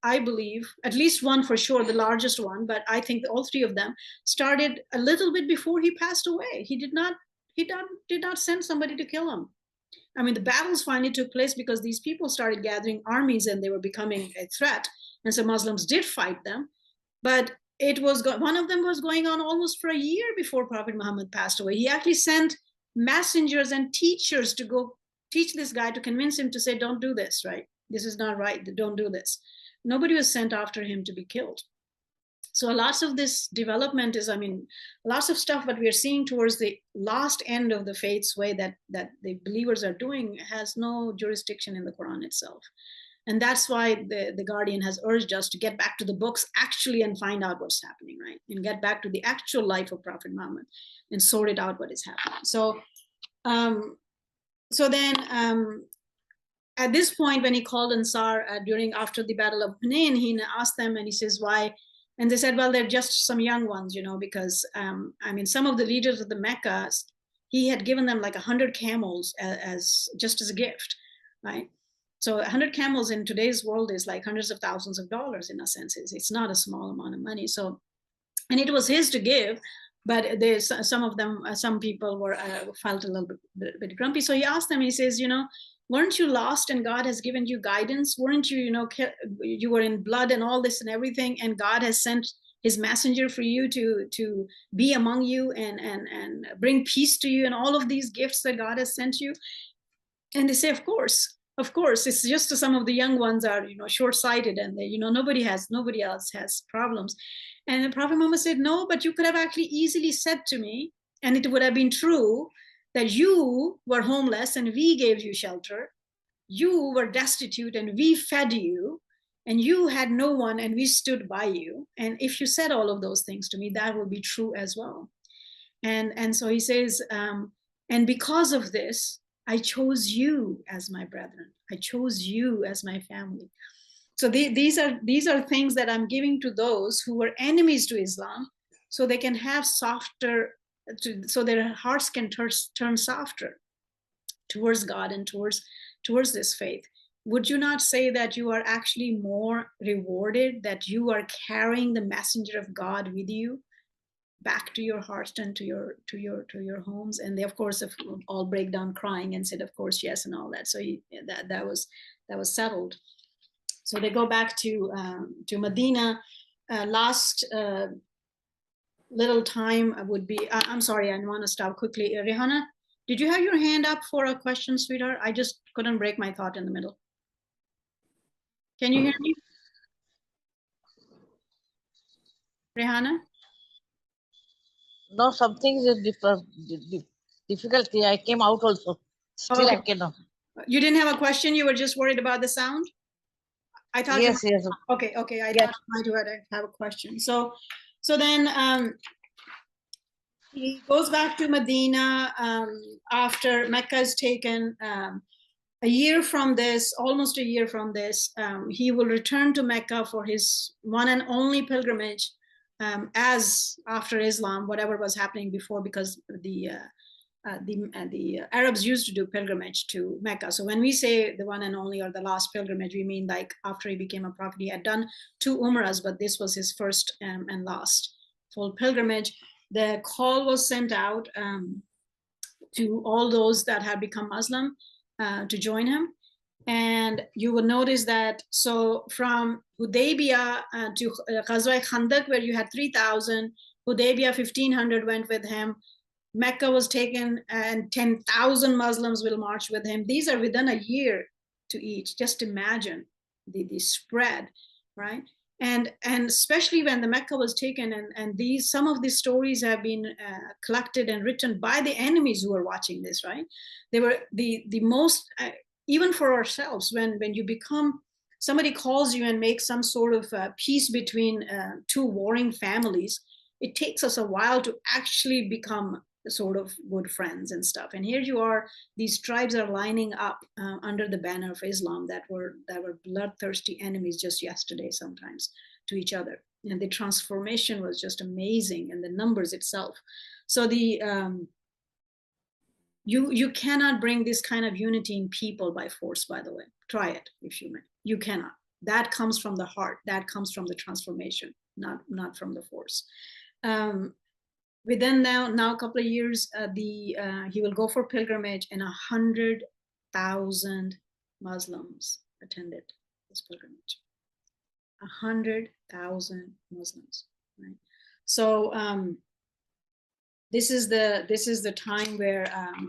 S1: I believe, at least one for sure, the largest one, but I think all three of them started a little bit before he passed away. He did not send somebody to kill him. I mean, the battles finally took place because these people started gathering armies and they were becoming a threat. And so Muslims did fight them. But it was one of them was going on almost for a year before Prophet Muhammad passed away. He actually sent messengers and teachers to go teach this guy, to convince him to say, don't do this, right? This is not right. Don't do this. Nobody was sent after him to be killed. So lots of this development is, I mean, lots of stuff that we are seeing towards the last end of the faith's way that the believers are doing has no jurisdiction in the Quran itself. And that's why the Guardian has urged us to get back to the books actually and find out what's happening, right? And get back to the actual life of Prophet Muhammad and sort it out what is happening. So, then at this point, when he called Ansar after the Battle of Hunain, he asked them and he says, why? And they said, well, they're just some young ones, you know, because I mean, some of the leaders of the Mecca, he had given them like 100 camels as just as a gift, right? So 100 camels in today's world is like hundreds of thousands of dollars in a sense. It's not a small amount of money. So, and it was his to give, but there's some people were felt a little bit grumpy. So he asked them, he says, you know, weren't you lost and God has given you guidance? Weren't you, you know, you were in blood and all this and everything, and God has sent his messenger for you to be among you and bring peace to you and all of these gifts that God has sent you? And they say, of course. It's just some of the young ones are, you know, short-sighted and they, you know, nobody else has problems. And the Prophet Muhammad said, no, but you could have actually easily said to me, and it would have been true, that you were homeless and we gave you shelter. You were destitute and we fed you, and you had no one and we stood by you. And if you said all of those things to me, that would be true as well. And so he says, and because of this, I chose you as my brethren. I chose you as my family. So these are things that I'm giving to those who were enemies to Islam, so they can have softer, so their hearts can turn softer towards God and towards this faith. Would you not say that you are actually more rewarded, that you are carrying the messenger of God with you back to your hearts and to your homes? And they, of course, all break down crying and said, of course, yes, and all that. So that was settled. So they go back to Medina. Last little time would be, I'm sorry, I want to stop quickly. Rihanna, did you have your hand up for a question, sweetheart? I just couldn't break my thought in the middle. Can you hear me? Rihanna?
S7: No, something is difficulty. I came out also. Still
S1: Okay.
S7: I cannot.
S1: You didn't have a question? You were just worried about the sound? I thought.
S7: Yes, yes.
S1: Okay. I thought you might have a question. So then he goes back to Medina after Mecca is taken. A year from this, almost a year from this, he will return to Mecca for his one and only pilgrimage, as after Islam, whatever was happening before, because the Arabs used to do pilgrimage to Mecca. So when we say the one and only or the last pilgrimage, we mean like after he became a prophet, he had done 2 umrahs, but this was his first and last full pilgrimage. The call was sent out to all those that had become Muslim to join him. And you will notice that, so from Hudaybiyah to Ghazwa-e-Khandak, where you had 3,000, Hudaybiyah 1,500 went with him. Mecca was taken and 10,000 Muslims will march with him. These are within a year to each. Just imagine the spread, right? And especially when the Mecca was taken, and some of these stories have been collected and written by the enemies who were watching this, right? They were the most, even for ourselves, when you become, somebody calls you and makes some sort of peace between 2 warring families, it takes us a while to actually become sort of good friends and stuff. And here you are, these tribes are lining up under the banner of Islam that were bloodthirsty enemies just yesterday sometimes to each other. And the transformation was just amazing, and the numbers itself. So you cannot bring this kind of unity in people by force, by the way. Try it if you may. You cannot. That comes from the heart. That comes from the transformation, not from the force. Within now a couple of years, he will go for pilgrimage, and 100 100,000 Muslims attended this pilgrimage. 100,000 Muslims, right? So this is the time where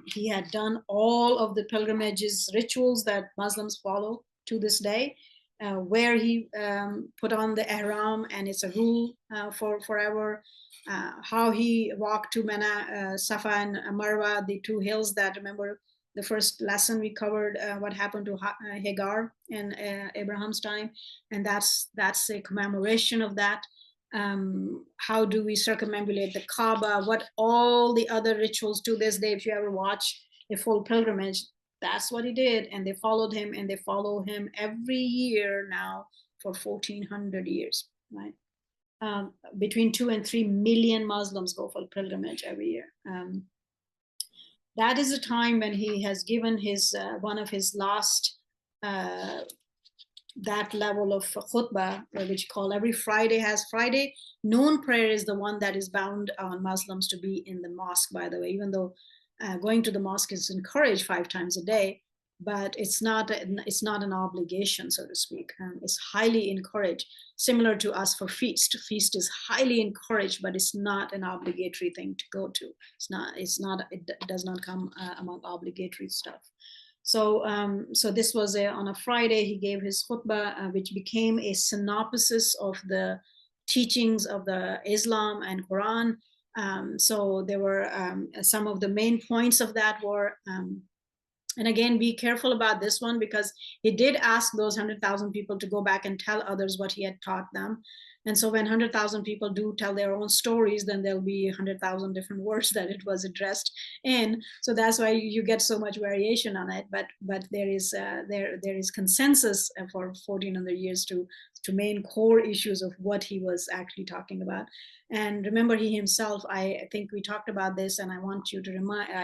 S1: he had done all of the pilgrimages rituals that Muslims follow to this day, where he put on the ihram, and it's a rule for forever. How he walked to Mina, Safa and Marwa, the two hills that, remember the first lesson we covered, what happened to Hagar in Abraham's time, and that's a commemoration of that. How do we circumambulate the Kaaba, what all the other rituals to this day, if you ever watch a full pilgrimage, that's what he did, and they followed him, and they follow him every year now for 1400 years, right? Between 2 and 3 million Muslims go for pilgrimage every year. That is a time when he has given his one of his last that level of khutbah, which call every Friday has Friday noon prayer, is the one that is bound on Muslims to be in the mosque, by the way, even though going to the mosque is encouraged 5 times a day, but it's not an obligation, so to speak. It's highly encouraged, similar to us for feast. Feast is highly encouraged, but it's not an obligatory thing to go to. It does not come among obligatory stuff. So this was on a Friday. He gave his khutbah, which became a synopsis of the teachings of the Islam and Quran. So there were some of the main points of that were, and again, be careful about this one, because he did ask those 100,000 people to go back and tell others what he had taught them. And so when 100,000 people do tell their own stories, then there'll be 100,000 different words that it was addressed in. So that's why you get so much variation on it. But there is consensus for 1400 years to main core issues of what he was actually talking about. And remember, he himself, I think we talked about this, and I want you to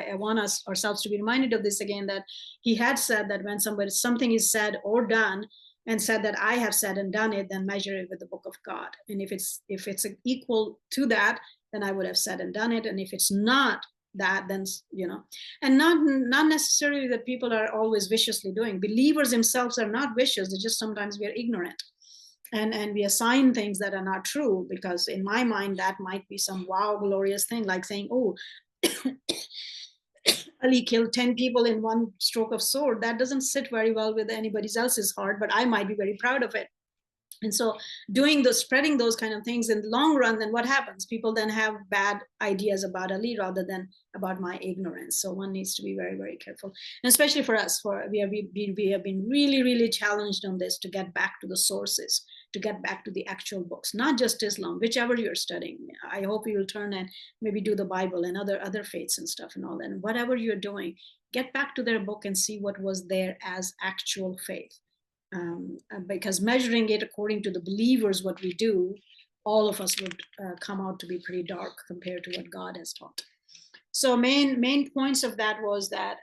S1: I want us ourselves to be reminded of this again, that he had said that when something is said or done, and said that I have said and done it, then measure it with the book of God. And if it's equal to that, then I would have said and done it. And if it's not that, then, and not necessarily that people are always viciously doing. Believers themselves are not vicious. They're just sometimes we are ignorant. And we assign things that are not true, because in my mind, that might be some wow, glorious thing, like saying, oh, Ali killed 10 people in one stroke of sword. That doesn't sit very well with anybody else's heart, but I might be very proud of it. And so spreading those kind of things in the long run, then what happens? People then have bad ideas about Ali rather than about my ignorance. So one needs to be very, very careful. And especially for us, we have been really, really challenged on this, to get back to the sources, to get back to the actual books, not just Islam, whichever you're studying. I hope you will turn and maybe do the Bible and other faiths and stuff and all that. And whatever you're doing, get back to their book and see what was there as actual faith. Because measuring it according to the believers, what we do, all of us would come out to be pretty dark compared to what God has taught. So main points of that was that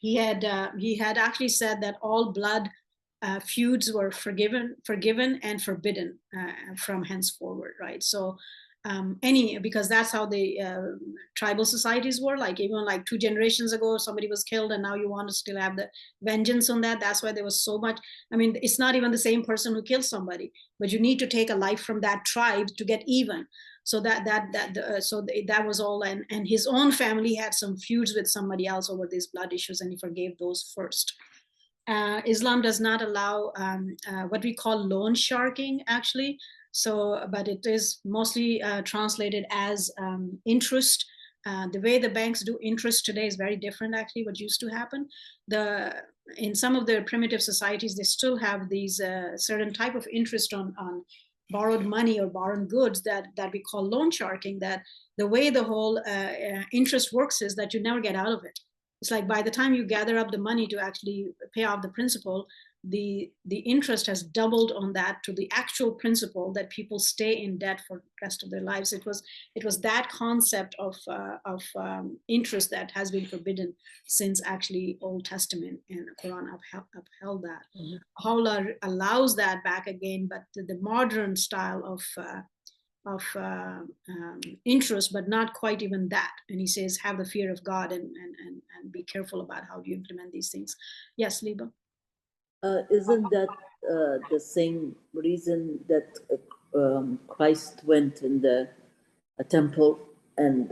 S1: he had actually said that all blood feuds were forgiven and forbidden from henceforward, right? So because that's how the tribal societies were, like even like 2 generations ago, somebody was killed, and now you want to still have the vengeance on that. That's why there was so much. I mean, it's not even the same person who killed somebody, but you need to take a life from that tribe to get even. So that was all, and his own family had some feuds with somebody else over these blood issues, and he forgave those first. Islam does not allow what we call loan sharking, actually. So, but it is mostly translated as interest. The way the banks do interest today is very different, actually, what used to happen. In some of the primitive societies, they still have these certain type of interest on borrowed money or borrowed goods that we call loan sharking, that the way the whole interest works is that you never get out of it. It's like by the time you gather up the money to actually pay off the principal, the interest has doubled on that to the actual principal, that people stay in debt for the rest of their lives. It was that concept of interest that has been forbidden since actually Old Testament, and the Quran upheld that. Allah allows that back again, but the modern style interest, but not quite even that. And he says, have the fear of God and be careful about how you implement these things. Yes, Liba?
S4: Isn't that the same reason that Christ went in the temple and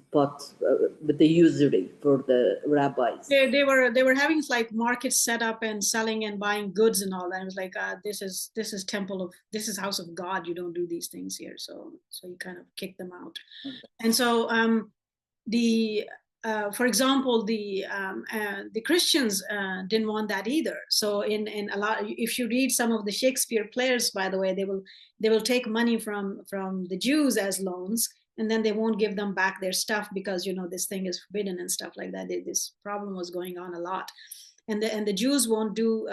S4: bought with the usury for the rabbis?
S1: They were having like markets set up and selling and buying goods and all that. It was like, this is house of God. You don't do these things here. So you kind of kick them out.
S4: Okay.
S1: And so for example, the Christians didn't want that either. So in a lot, if you read some of the Shakespeare plays, by the way, they will take money from the Jews as loans, and then they won't give them back their stuff because, you know, this thing is forbidden and stuff like that. This problem was going on a lot, and the Jews won't do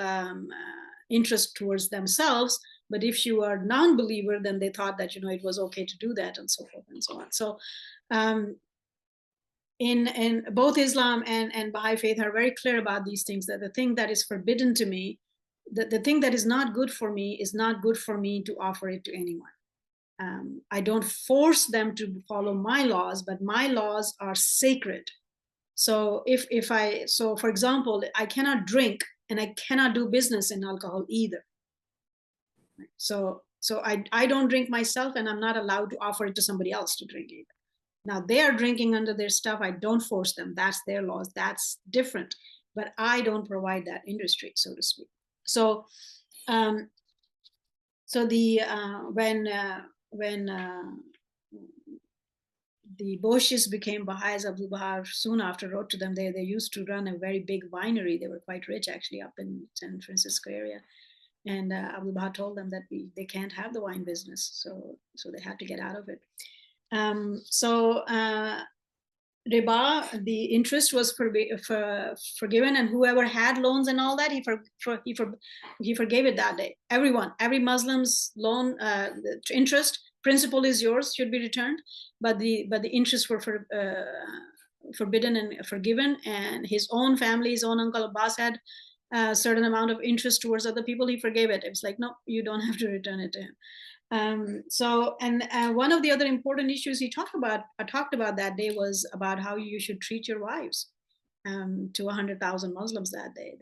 S1: interest towards themselves. But if you are non-believer, then they thought that, you know, it was okay to do that, and so forth and so on. So in both Islam and Baha'i faith are very clear about these things, that the thing that is forbidden to me, the thing that is not good for me is not good for me to offer it to anyone. I don't force them to follow my laws, but my laws are sacred. So so for example, I cannot drink and I cannot do business in alcohol either. So I don't drink myself, and I'm not allowed to offer it to somebody else to drink either. Now they are drinking under their stuff. I don't force them. That's their laws. That's different. But I don't provide that industry, so to speak. So, when the Boshes became Baha'is, Abdul Baha soon after wrote to them. They used to run a very big winery. They were quite rich, actually, up in San Francisco area. And Abdul Baha told them that they can't have the wine business, so they had to get out of it. Riba, the interest was forgiven, and whoever had loans and all that, he forgave it that day. Every Muslim's loan, the interest, principal is yours, should be returned, but the interests were forbidden and forgiven. And his own family, his own Uncle Abbas had a certain amount of interest towards other people. He forgave it. It was like, no, you don't have to return it to him. One of the other important issues he talked about that day was about how you should treat your wives, to 100,000 Muslims that day.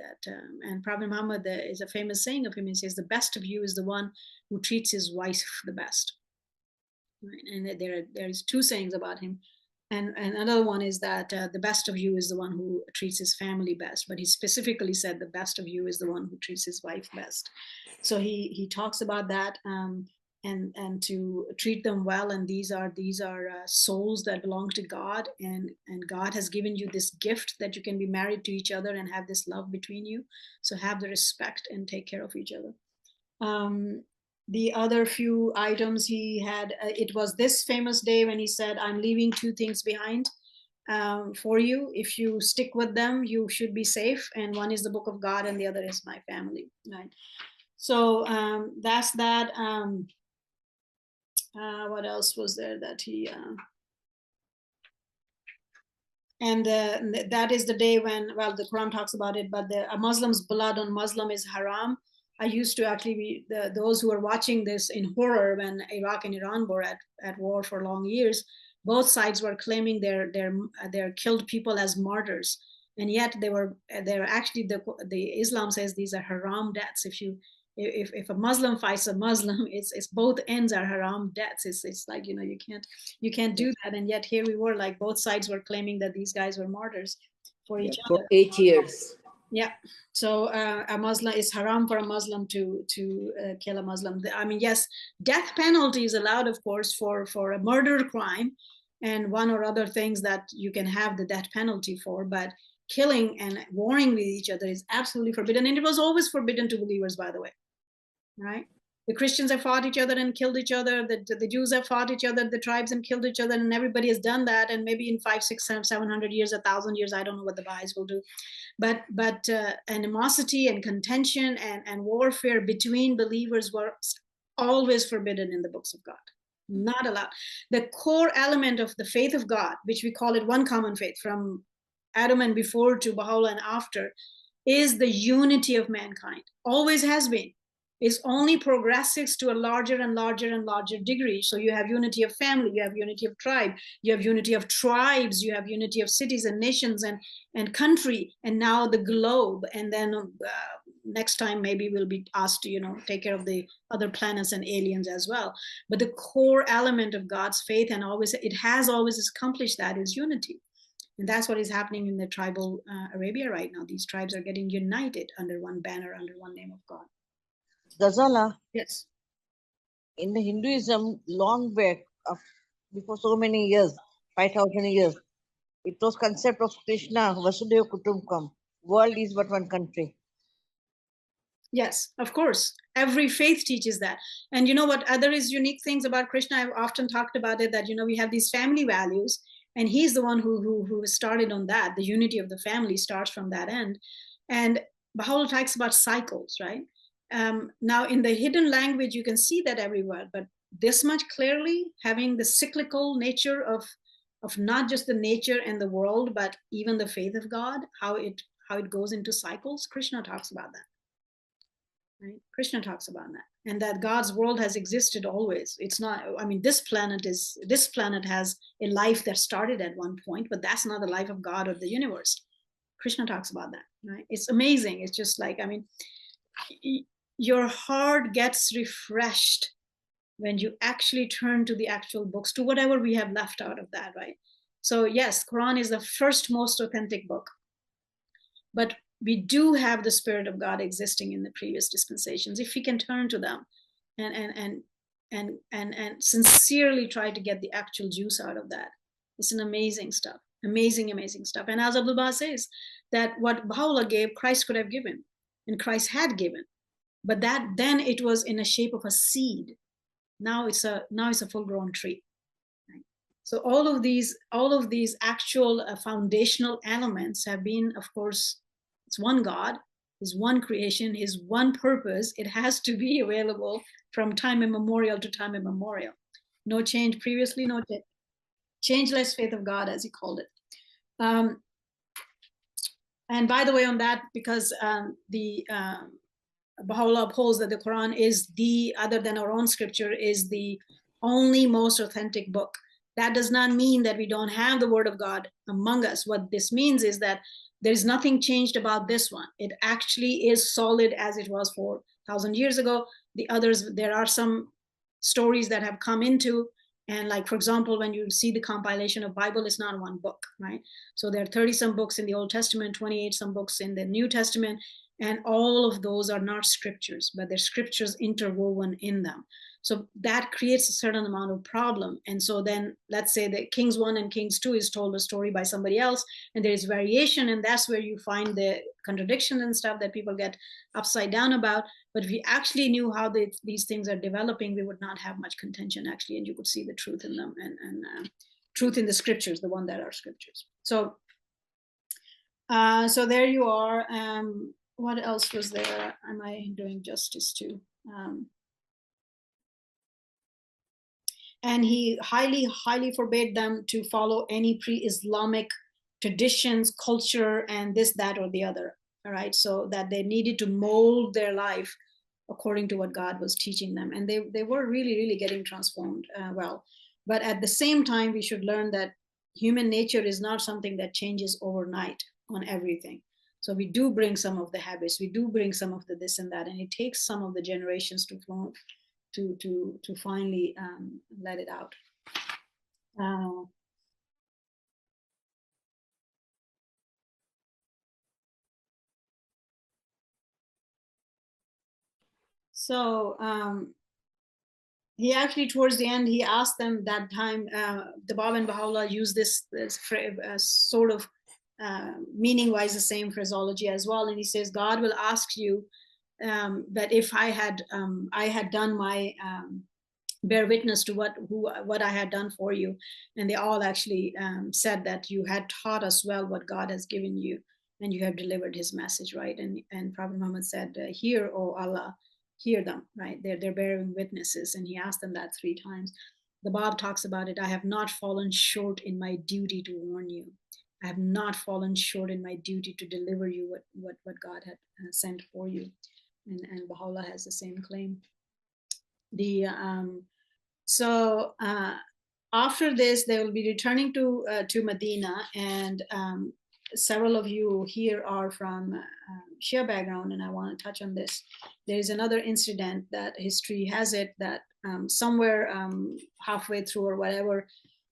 S1: And Prophet Muhammad, is a famous saying of him. He says, the best of you is the one who treats his wife the best. Right? And there's two sayings about him. And another one is that the best of you is the one who treats his family best. But he specifically said the best of you is the one who treats his wife best. So he talks about that. And to treat them well, and these are souls that belong to God, and God has given you this gift that you can be married to each other and have this love between you. So have the respect and take care of each other. The other few items he had, it was this famous day when he said, I'm leaving two things behind for you. If you stick with them, you should be safe. And one is the book of God, and the other is my family. Right. So that's that. What else was there that he that is the day when, well, the Quran talks about it, but a Muslim's blood on Muslim is haram. I used to actually be those who are watching this in horror when Iraq and Iran were at war for long years. Both sides were claiming their killed people as martyrs, and yet they're actually, the Islam says these are haram deaths. If a Muslim fights a Muslim, it's both ends are haram deaths. It's like, you know, you can't do that. And yet here we were, like, both sides were claiming that these guys were martyrs for each other.
S4: For 8 years.
S1: Yeah. So a Muslim, it's haram for a Muslim to kill a Muslim. I mean, yes, death penalty is allowed, of course, for a murder crime and one or other things that you can have the death penalty for, but killing and warring with each other is absolutely forbidden. And it was always forbidden to believers, by the way. Right? The Christians have fought each other and killed each other. The Jews have fought each other, the tribes, and killed each other, and everybody has done that. And maybe in 500, 600, 700 years, 1,000 years, I don't know what the Baha'is will do. But animosity and contention and warfare between believers were always forbidden in the books of God. Not allowed. The core element of the faith of God, which we call it one common faith, from Adam and before to Baha'u'llah and after, is the unity of mankind. Always has been. is only progresses to a larger and larger and larger degree. So you have unity of family, you have unity of tribe, you have unity of tribes, you have unity of cities and nations and country, and now the globe. And then next time maybe we'll be asked to, you know, take care of the other planets and aliens as well. But the core element of God's faith, and always it has always accomplished that, is unity. And that's what is happening in the tribal Arabia right now. These tribes are getting united under one banner, under one name of God.
S7: Ghazala,
S1: Yes.
S7: in the Hinduism, long back, before so many years, 5,000 years, it was concept of Krishna, Vasudeva Kutumbakam. World is but one country.
S1: Yes, of course. Every faith teaches that. And you know what other is unique things about Krishna? I've often talked about it, that, you know, we have these family values, and he's the one who started on that. The unity of the family starts from that end. And Baha'u'llah talks about cycles, right? Now, in the hidden language, you can see that everywhere, but this much clearly, having the cyclical nature of not just the nature and the world, but even the faith of God, how it goes into cycles. Krishna talks about that. Right? Krishna talks about that, and that God's world has existed always. It's not, I mean, this planet has a life that started at one point, but that's not the life of God or the universe. Krishna talks about that, right? It's amazing. It's just like, I mean, your heart gets refreshed when you actually turn to the actual books, to whatever we have left out of that, right? So yes, Quran is the first most authentic book, but we do have the Spirit of God existing in the previous dispensations. If we can turn to them and sincerely try to get the actual juice out of that, it's an amazing stuff, amazing stuff. And as Abdul says, that what Baha'u'llah gave, Christ could have given, and Christ had given, but that then it was in a shape of a seed. Now it's a full-grown tree. Right? So all of these actual foundational elements have been, of course, it's one God, His one creation, His one purpose. It has to be available from time immemorial to time immemorial. No change previously, no change. Changeless faith of God, as He called it. And by the way, on that, because Baha'u'llah upholds that the Quran is other than our own scripture, is the only most authentic book. That does not mean that we don't have the word of God among us. What this means is that there's nothing changed about this one. It actually is solid as it was 4,000 years ago. The others, there are some stories that have come into, and like, for example, when you see the compilation of Bible, it's not one book, right? So there are 30 some books in the Old Testament, 28 some books in the New Testament, and all of those are not scriptures, but they're scriptures interwoven in them. So that creates a certain amount of problem. And so then let's say that Kings 1 and Kings 2 is told a story by somebody else, and there is variation, and that's where you find the contradiction and stuff that people get upside down about. But if we actually knew how these things are developing, we would not have much contention, actually, and you could see the truth in them, and truth in the scriptures, the one that are scriptures. So so there you are. What else was there? Am I doing justice to? And he highly forbade them to follow any pre-Islamic traditions, culture, and this, that, or the other. All right, so that they needed to mold their life according to what God was teaching them, and they were really getting transformed well. But at the same time, we should learn that human nature is not something that changes overnight on everything. So we do bring some of the habits, we do bring some of the this and that, and it takes some of the generations to finally let it out. So he actually, towards the end, he asked them that time, the Bab and Baha'u'llah used this sort of meaning-wise the same phraseology as well. And he says, God will ask you that if I had done my bear witness to what I had done for you. And they all actually said that you had taught us well what God has given you, and you have delivered His message, right? And Prophet Muhammad said, hear, O Allah, hear them, right? They're bearing witnesses. And he asked them that 3 times. The Bab talks about it. I have not fallen short in my duty to warn you. I have not fallen short in my duty to deliver you what God had sent for you. and Baha'u'llah has the same claim. The so after this, they will be returning to Medina, and several of you here are from Shia background, and I want to touch on this. There is another incident that history has it that somewhere halfway through or whatever,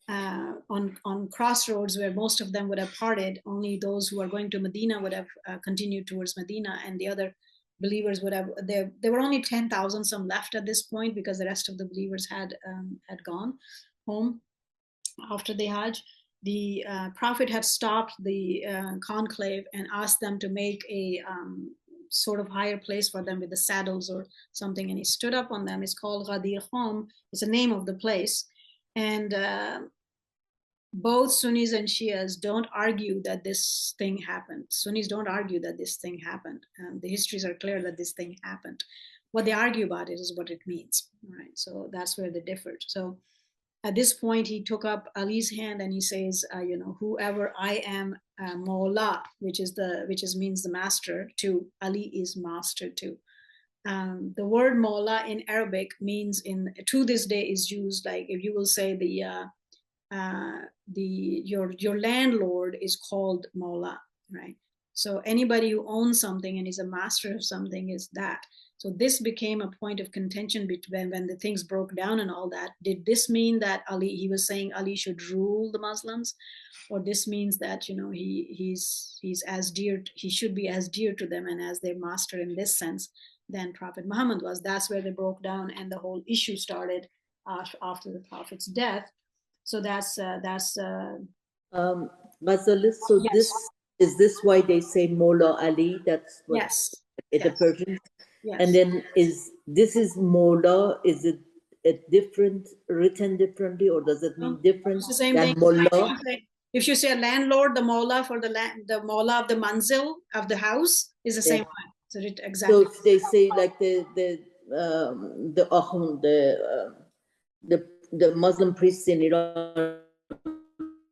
S1: on crossroads where most of them would have parted, only those who are going to Medina would have continued towards Medina, and the other believers would have. There were only 10,000 some left at this point, because the rest of the believers had gone home after the Hajj. The Prophet had stopped the conclave and asked them to make a sort of higher place for them with the saddles or something, and he stood up on them. It's called Ghadir Khom. It's the name of the place, and both Sunnis and Shias don't argue that this thing happened. Sunnis don't argue that this thing happened. The histories are clear that this thing happened. What they argue about it is what it means, right? So that's where they differed. So at this point, he took up Ali's hand and he says, whoever I am, Mawla, which means the master, to Ali is master too. The word Mawla in Arabic means to this day is used like if you will say your landlord is called Mawla, right? So anybody who owns something and is a master of something is that. So this became a point of contention between when the things broke down and all that. Did this mean that he was saying Ali should rule the Muslims, or this means that he's as dear, he should be as dear to them and as their master in this sense than Prophet Muhammad was? That's where they broke down, and the whole issue started after the Prophet's death. So that's
S4: Ghazala, so
S1: yes.
S4: is this why they say Mawla Ali? That's what
S1: Yes.
S4: the
S1: Yes.
S4: Persians.
S1: Yes.
S4: And then is Mawla? Is it written differently, or does it mean different
S1: It's the same
S4: than
S1: thing.
S4: Mullah?
S1: If you say a landlord, the Mawla for the Mawla of the manzil of the house is the same one. So exactly.
S4: So they say like the Ahun, the Muslim priests in Iran,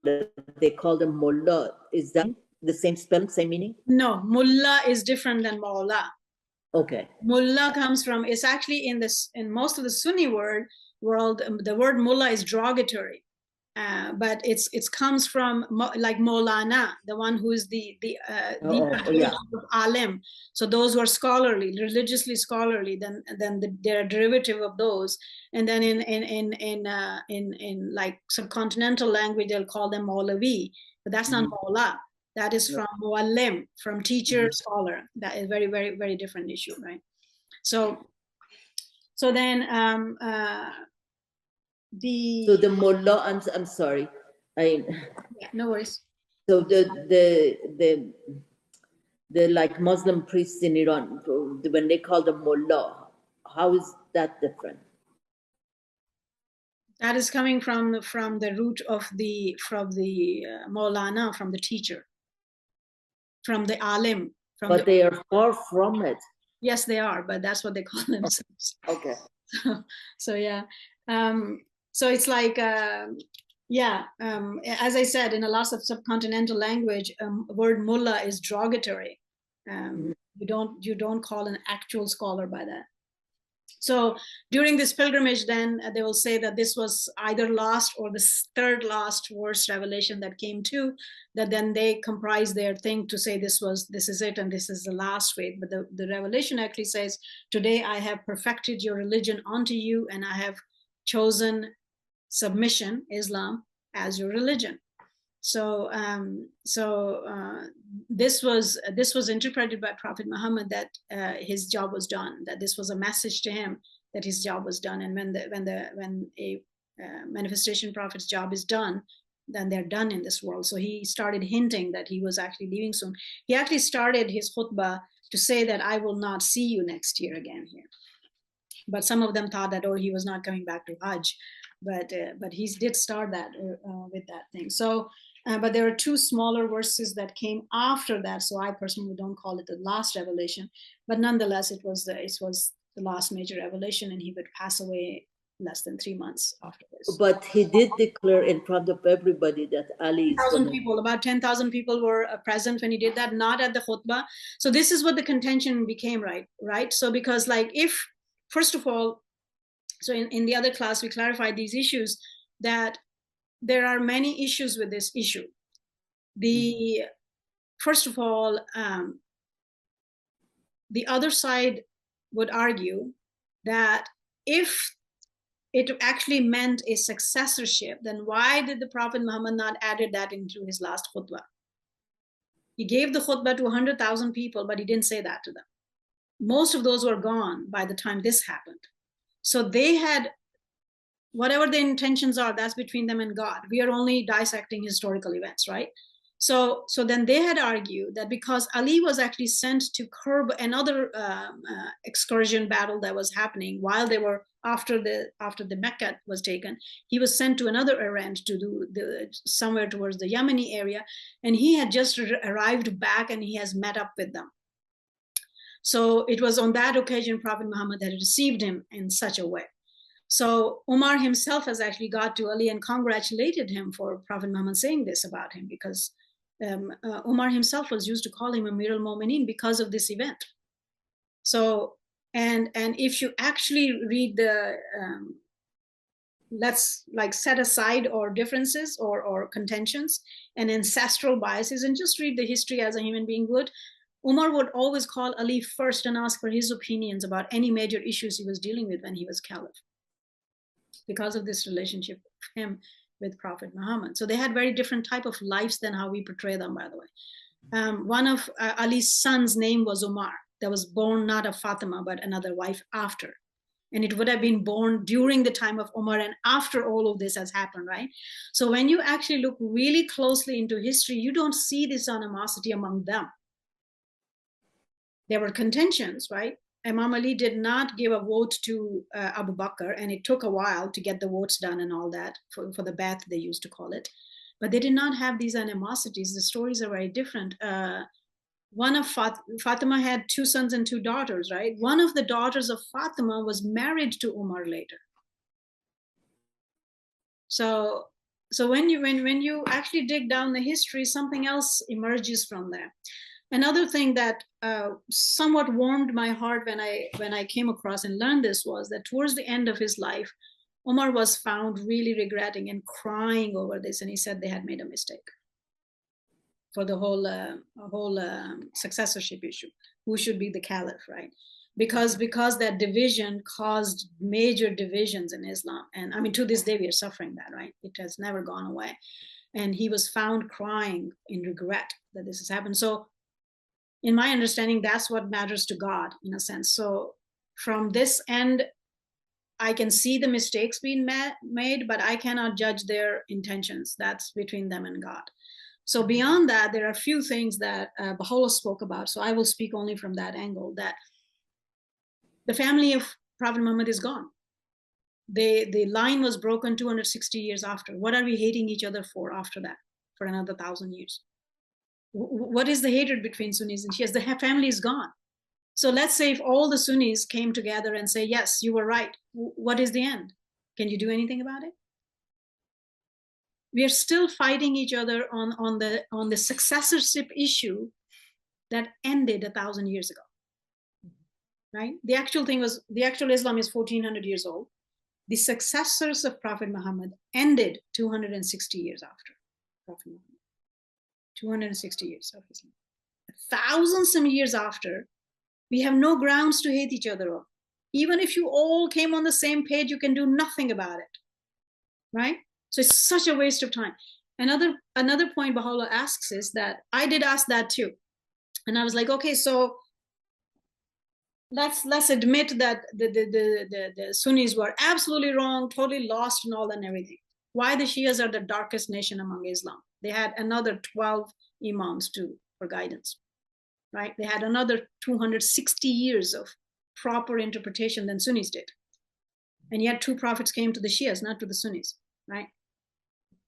S4: they call them Mullah. Is that the same spelling, same meaning?
S1: No, Mullah is different than Mawla.
S4: Okay.
S1: Mullah comes from, it's actually in most of the Sunni world, the word mullah is derogatory, but it's comes from like Maulana, the one who is the of alim. So those who are scholarly, religiously scholarly, then they're a derivative of those. And then in like subcontinental language, they'll call them Maulavi, but that's not Maula. That is from Muallim, from teacher, scholar. That is very, very, very different issue, right? So then
S4: the mullah, I'm sorry,
S1: no worries.
S4: So the like Muslim priests in Iran, when they call them mullah, how is that different?
S1: That is coming from the root of the Maulana, from the teacher, from the alim.
S4: But they are far from it.
S1: Yes, they are, but that's what they call themselves.
S4: Okay.
S1: So yeah, so it's like as I said, in a lot of subcontinental language, word mullah is derogatory. You don't call an actual scholar by that. So during this pilgrimage, then they will say that this was either last or the third last worst revelation that came to, that then they comprise their thing to say this is it and this is the last way. But the revelation actually says, today I have perfected your religion unto you, and I have chosen submission, Islam, as your religion. So this was interpreted by Prophet Muhammad that his job was done, that this was a message to him that his job was done. And when a manifestation prophet's job is done, then they're done in this world. So he started hinting that he was actually leaving soon. He actually started his khutbah to say that I will not see you next year again here. But some of them thought that, he was not coming back to Hajj. But he did start that with that thing. So, but there are two smaller verses that came after that. So I personally don't call it the last revelation, but nonetheless, it was the last major revelation, and he would pass away less than 3 months after this.
S4: But he did declare in front of everybody that Ali is
S1: 10,000
S4: gonna...
S1: people, about 10,000 people were present when he did that, not at the khutbah. So this is what the contention became, right? So because like if, first of all, so in the other class, we clarified these issues, that there are many issues with this issue. First of all, the other side would argue that if it actually meant a successorship, then why did the Prophet Muhammad not added that into his last khutbah? He gave the khutbah to 100,000 people, but he didn't say that to them. Most of those were gone by the time this happened. So they had, whatever their intentions are, that's between them and God. We are only dissecting historical events, right? So then they had argued that because Ali was actually sent to curb another excursion battle that was happening while they were, after the Mecca was taken, he was sent to another errand to do somewhere towards the Yemeni area, and he had just arrived back and he has met up with them. So it was on that occasion Prophet Muhammad had received him in such a way. So Umar himself has actually got to Ali and congratulated him for Prophet Muhammad saying this about him, because Umar himself was used to call him Amir al-Mu'mineen because of this event. So, and if you actually read the, let's like set aside our differences or contentions and ancestral biases and just read the history as a human being would, Umar would always call Ali first and ask for his opinions about any major issues he was dealing with when he was caliph, because of this relationship of him with Prophet Muhammad. So they had very different type of lives than how we portray them, by the way. One of Ali's sons' name was Umar, that was born not of Fatima, but another wife after. And it would have been born during the time of Umar and after all of this has happened, right? So when you actually look really closely into history, you don't see this animosity among them. There were contentions, right? Imam Ali did not give a vote to Abu Bakr, and it took a while to get the votes done and all that for the Ba'ath, they used to call it. But they did not have these animosities. The stories are very different. One of Fatima had 2 sons and 2 daughters, right? One of the daughters of Fatima was married to Umar later. So when you actually dig down the history, something else emerges from there. Another thing that somewhat warmed my heart when I came across and learned this was that towards the end of his life, Umar was found really regretting and crying over this, and he said they had made a mistake for the whole successorship issue. Who should be the caliph, right? Because that division caused major divisions in Islam, and I mean to this day we are suffering that, right? It has never gone away, and he was found crying in regret that this has happened. So in my understanding, that's what matters to God in a sense. So from this end, I can see the mistakes being made, but I cannot judge their intentions. That's between them and God. So beyond that, there are a few things that Baha'u'llah spoke about. So I will speak only from that angle, that the family of Prophet Muhammad is gone. The line was broken 260 years after. What are we hating each other for after that, for another 1,000 years? What is the hatred between Sunnis and Shias? The family is gone. So let's say if all the Sunnis came together and say, yes, you were right. What is the end? Can you do anything about it? We are still fighting each other on the successorship issue that ended 1,000 years ago, right? The actual Islam is 1,400 years old. The successors of Prophet Muhammad ended 260 years after Prophet Muhammad. 260 years of Islam. 1,000 some years after, we have no grounds to hate each other on. Even if you all came on the same page, you can do nothing about it, right? So it's such a waste of time. Another point Baha'u'llah asks is that, I did ask that too. And I was like, okay, so let's admit that the Sunnis were absolutely wrong, totally lost and all that and everything. Why the Shias are the darkest nation among Islam? They had another 12 imams for guidance, right? They had another 260 years of proper interpretation than Sunnis did. And yet 2 prophets came to the Shias, not to the Sunnis, right?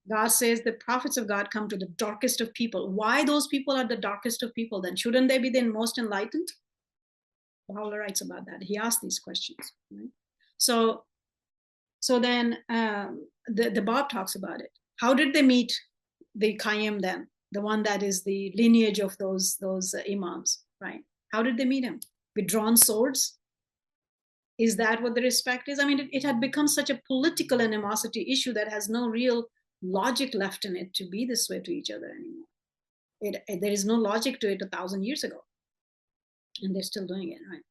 S1: God says the prophets of God come to the darkest of people. Why those people are the darkest of people then? Shouldn't they be the most enlightened? Baha'u'llah writes about that. He asked these questions, right? So So then the Bab talks about it. How did they meet the Qayyim then? The one that is the lineage of those imams, right? How did they meet him? With drawn swords? Is that what the respect is? I mean, it had become such a political animosity issue that has no real logic left in it to be this way to each other anymore. There is no logic to it 1,000 years ago, and they're still doing it, right?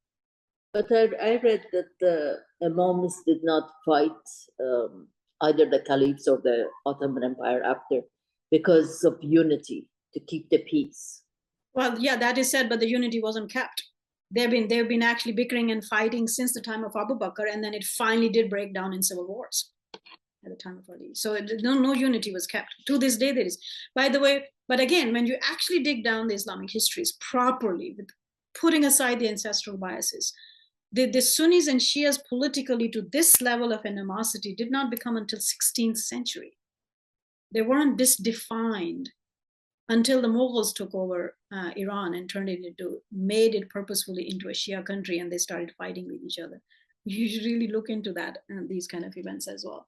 S4: But I read that the Imams did not fight either the caliphs or the Ottoman Empire after because of unity, to keep the peace.
S1: Well, yeah, that is said, but the unity wasn't kept. They've been actually bickering and fighting since the time of Abu Bakr, and then it finally did break down in civil wars at the time of Ali. So no unity was kept. To this day, there is. By the way, but again, when you actually dig down the Islamic histories properly, with putting aside the ancestral biases, the Sunnis and Shias politically to this level of animosity did not become until 16th century. They weren't this defined until the Mughals took over Iran and made it purposefully into a Shia country, and they started fighting with each other. You should really look into that, these kind of events as well.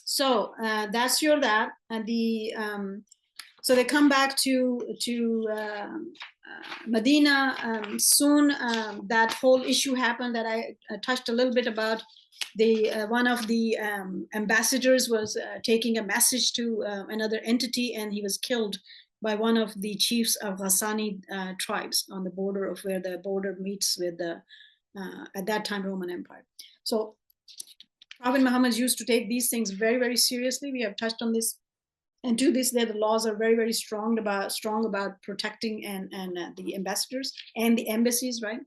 S1: So that's that. And so they come back to Medina soon. That whole issue happened that I touched a little bit about. One of the ambassadors was taking a message to another entity, and he was killed by one of the chiefs of Ghassani tribes on the border of where the border meets with the at that time Roman Empire. So Prophet Muhammad used to take these things very, very seriously. We have touched on this. And to this day, the laws are very, very strong about protecting and the ambassadors and the embassies, right?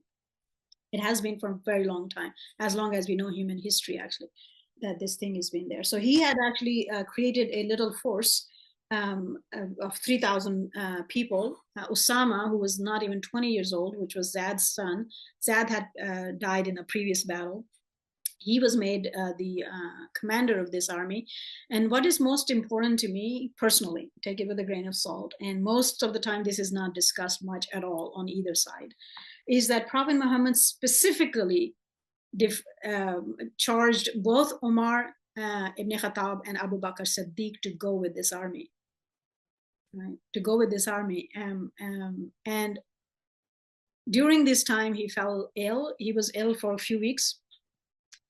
S1: It has been for a very long time, as long as we know human history, actually, that this thing has been there. So he had actually created a little force of 3,000 people. Osama, who was not even 20 years old, which was Zad's son. Zad had died in a previous battle. He was made the commander of this army. And what is most important to me personally, take it with a grain of salt, and most of the time this is not discussed much at all on either side, is that Prophet Muhammad specifically charged both Umar ibn Khattab and Abu Bakr Siddiq to go with this army, right? To go with this army. And during this time, he fell ill. He was ill for a few weeks.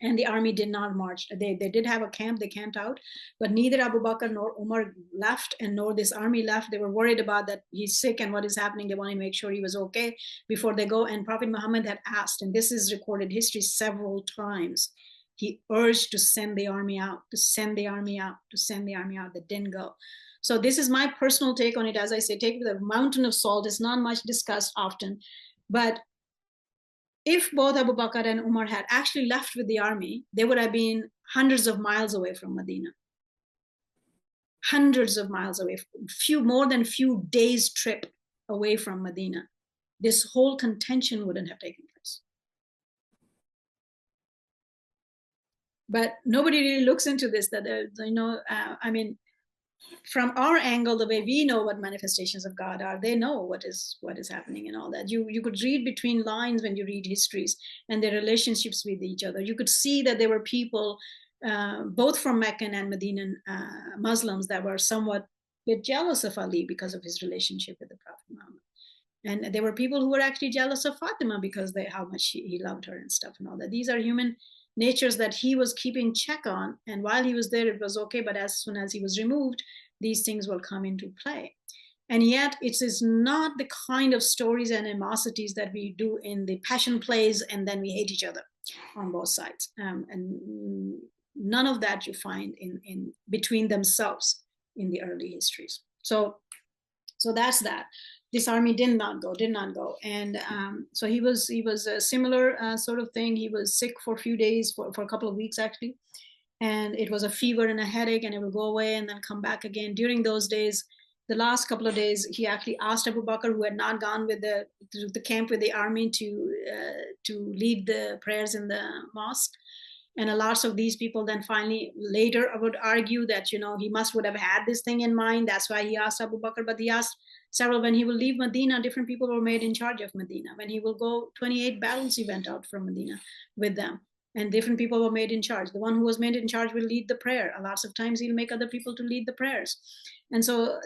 S1: And the army did not march. They did have a camp, they camped out, but neither Abu Bakr nor Umar left, and nor this army left. They were worried about that he's sick and what is happening. They wanted to make sure he was okay before they go. And Prophet Muhammad had asked, and this is recorded history several times, he urged to send the army out, to send the army out, to send the army out. That didn't go. So this is my personal take on it. As I say, take it with a mountain of salt. It's not much discussed often, but if both Abu Bakr and Umar had actually left with the army, they would have been hundreds of miles away from Medina. Hundreds of miles away, more than few days trip away from Medina. This whole contention wouldn't have taken place. But nobody really looks into this, that, I mean, from our angle, the way we know what manifestations of God are, they know what is happening and all that. You could read between lines when you read histories and their relationships with each other. You could see that there were people, both from Meccan and Medinan Muslims, that were somewhat bit jealous of Ali because of his relationship with the Prophet Muhammad. And there were people who were actually jealous of Fatima because how much he loved her and stuff and all that. These are human natures that he was keeping check on, and while he was there it was okay, but as soon as he was removed, these things will come into play. And yet it is not the kind of stories and animosities that we do in the passion plays and then we hate each other on both sides, and none of that you find in between themselves in the early histories. So that's that. This army did not go, and so he was a similar sort of thing. He was sick for a few days, for a couple of weeks actually, and it was a fever and a headache, and it would go away and then come back again. During those days, the last couple of days, he actually asked Abu Bakr, who had not gone with the camp with the army, to lead the prayers in the mosque. And lots of these people then finally later would argue that he would have had this thing in mind. That's why he asked Abu Bakr. But he asked several, when he will leave Medina, different people were made in charge of Medina. When he will go, 28 battles he went out from Medina with them. and different people were made in charge. The one who was made in charge will lead the prayer. Lots of times he'll make other people to lead the prayers. And so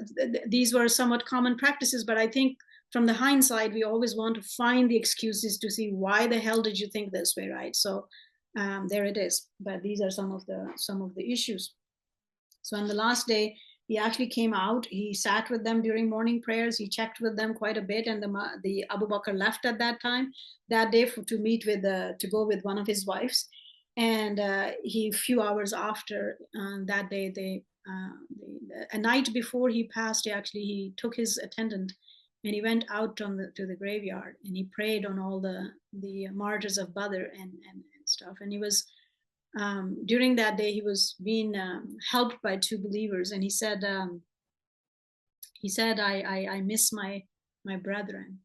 S1: these were somewhat common practices, but I think from the hindsight, we always want to find the excuses to see why the hell did you think this way, right? So there it is. But these are some of the issues. So on the last day, he actually came out. He sat with them during morning prayers. He checked with them quite a bit, and the Abu Bakr left at that time that day to go with one of his wives. And a few hours after that day, a night before he passed, he took his attendant and he went out to the graveyard, and he prayed on all the martyrs of Badr and stuff. And he was during that day, he was being helped by two believers, and he said, I miss my brethren.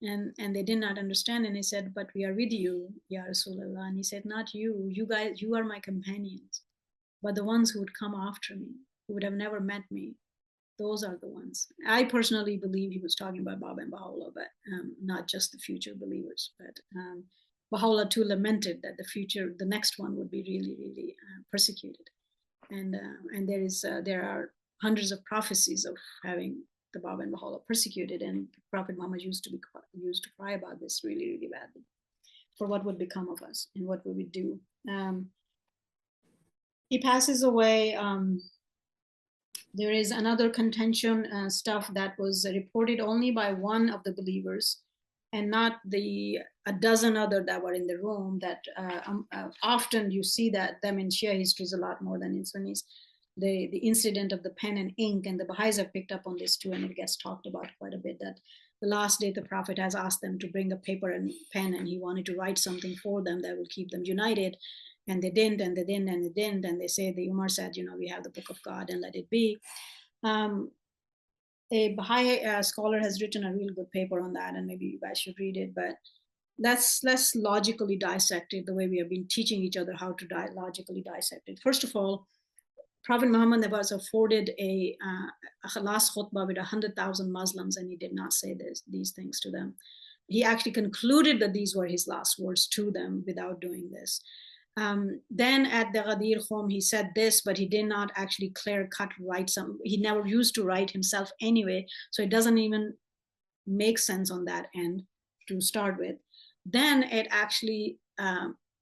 S1: And they did not understand. And he said, but we are with you, Ya Rasulullah. And he said, not you. You guys, you are my companions. But the ones who would come after me, who would have never met me, those are the ones. I personally believe he was talking about Baba and Baha'u'llah, but not just the future believers. But Baha'u'llah too lamented that the next one would be really, really persecuted. And there are hundreds of prophecies of having the Baba and Baha'u'llah persecuted, and Prophet Muhammad used to cry about this really, really badly, for what would become of us and what would we do. He passes away. There is another contention stuff that was reported only by one of the believers, and not a dozen other that were in the room. That often you see that them in Shia histories a lot more than in Sunnis. The incident of the pen and ink, and the Baha'is have picked up on this too, and it gets talked about quite a bit, that the last day the Prophet has asked them to bring a paper and pen, and he wanted to write something for them that will keep them united. And they didn't, and they didn't, and they didn't. And they say, the Umar said, we have the book of God and let it be. A Baha'i scholar has written a real good paper on that, and maybe you guys should read it, but that's less logically dissected the way we have been teaching each other how to logically dissect it. First of all, Prophet Muhammad was afforded a last khutbah with 100,000 Muslims, and he did not say these things to them. He actually concluded that these were his last words to them without doing this. Then at the Ghadir Khum, he said this, but he did not actually clear-cut write some. He never used to write himself anyway, so it doesn't even make sense on that end to start with. Then it actually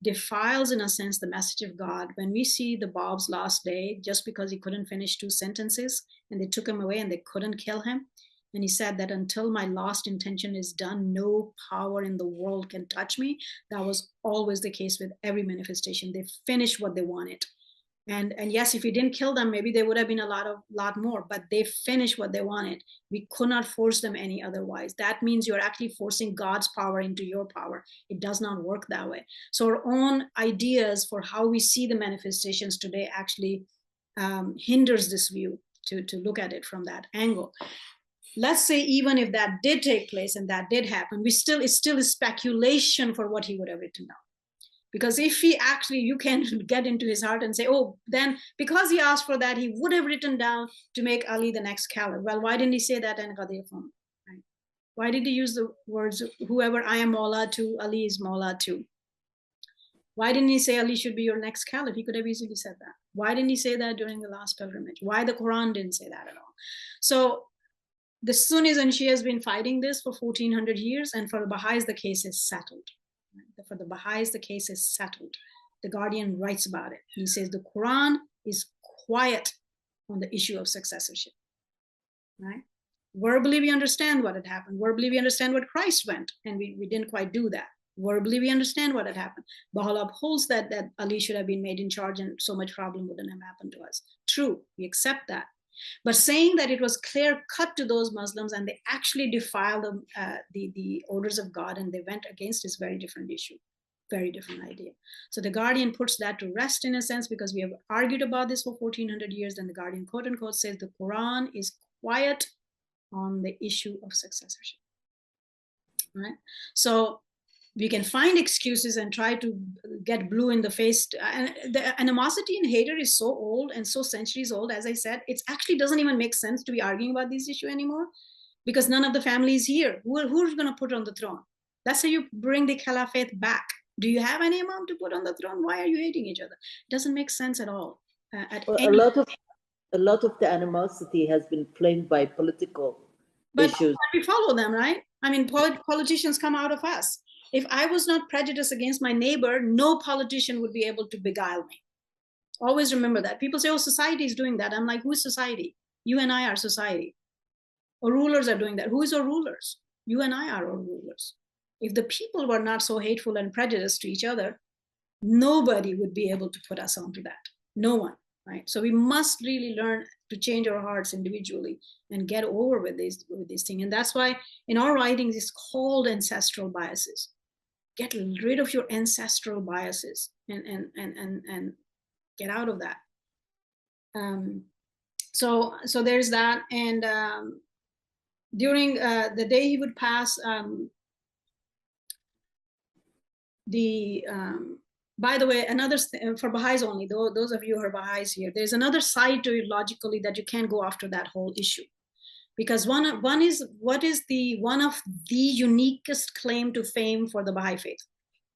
S1: defiles, in a sense, the message of God. When we see the Bab's last day, just because he couldn't finish 2 sentences, and they took him away and they couldn't kill him, and he said that until my last intention is done, no power in the world can touch me. That was always the case with every manifestation. They finished what they wanted. And yes, if we didn't kill them, maybe there would have been a lot more, but they finished what they wanted. We could not force them any otherwise. That means you're actually forcing God's power into your power. It does not work that way. So our own ideas for how we see the manifestations today actually hinders this view to look at it from that angle. Let's say even if that did take place and that did happen, it still is speculation for what he would have written down. Because if he actually, you can get into his heart and say, oh, then because he asked for that, he would have written down to make Ali the next caliph. Well, why didn't he say that in Ghadir Khum? Right? Why did he use the words, whoever I am Mawla to, Ali is Mawla too? Why didn't he say Ali should be your next caliph? He could have easily said that. Why didn't he say that during the last pilgrimage? Why the Quran didn't say that at all? So the Sunnis and Shia has been fighting this for 1400 years, and for the Baha'is, the case is settled. For the Baha'is, the case is settled. The Guardian writes about it. He says the Quran is quiet on the issue of successorship. Right? Verbally, we understand what had happened. Verbally, we understand what Christ went, and we didn't quite do that. Verbally, we understand what had happened. Baha'u'llah upholds that Ali should have been made in charge, and so much problem wouldn't have happened to us. True, we accept that. But saying that it was clear cut to those Muslims and they actually defiled the orders of God and they went against is very different issue, very different idea. So the Guardian puts that to rest in a sense, because we have argued about this for 1400 years. And the Guardian quote unquote says the Quran is quiet on the issue of successorship. Right? So we can find excuses and try to get blue in the face. And the animosity and hatred is so old and so centuries old, as I said, it actually doesn't even make sense to be arguing about this issue anymore, because none of the family is here. Who's going to put on the throne? That's how you bring the caliphate back. Do you have any imam to put on the throne? Why are you hating each other? It doesn't make sense at all.
S4: Well, a lot of the animosity has been flamed by political issues.
S1: But we follow them, right? I mean, politicians come out of us. If I was not prejudiced against my neighbor, no politician would be able to beguile me. Always remember that. People say, oh, society is doing that. I'm like, who's society? You and I are society. Or rulers are doing that. Who is our rulers? You and I are our rulers. If the people were not so hateful and prejudiced to each other, nobody would be able to put us onto that. No one, right? So we must really learn to change our hearts individually and get over with these things. And that's why in our writings, it's called ancestral biases. Get rid of your ancestral biases and get out of that. So there's that. And during the day he would pass, by the way, another for Baha'is only, those of you who are Baha'is here, there's another side to it logically that you can't go after that whole issue. Because one is, what is one of the uniquest claim to fame for the Baha'i faith?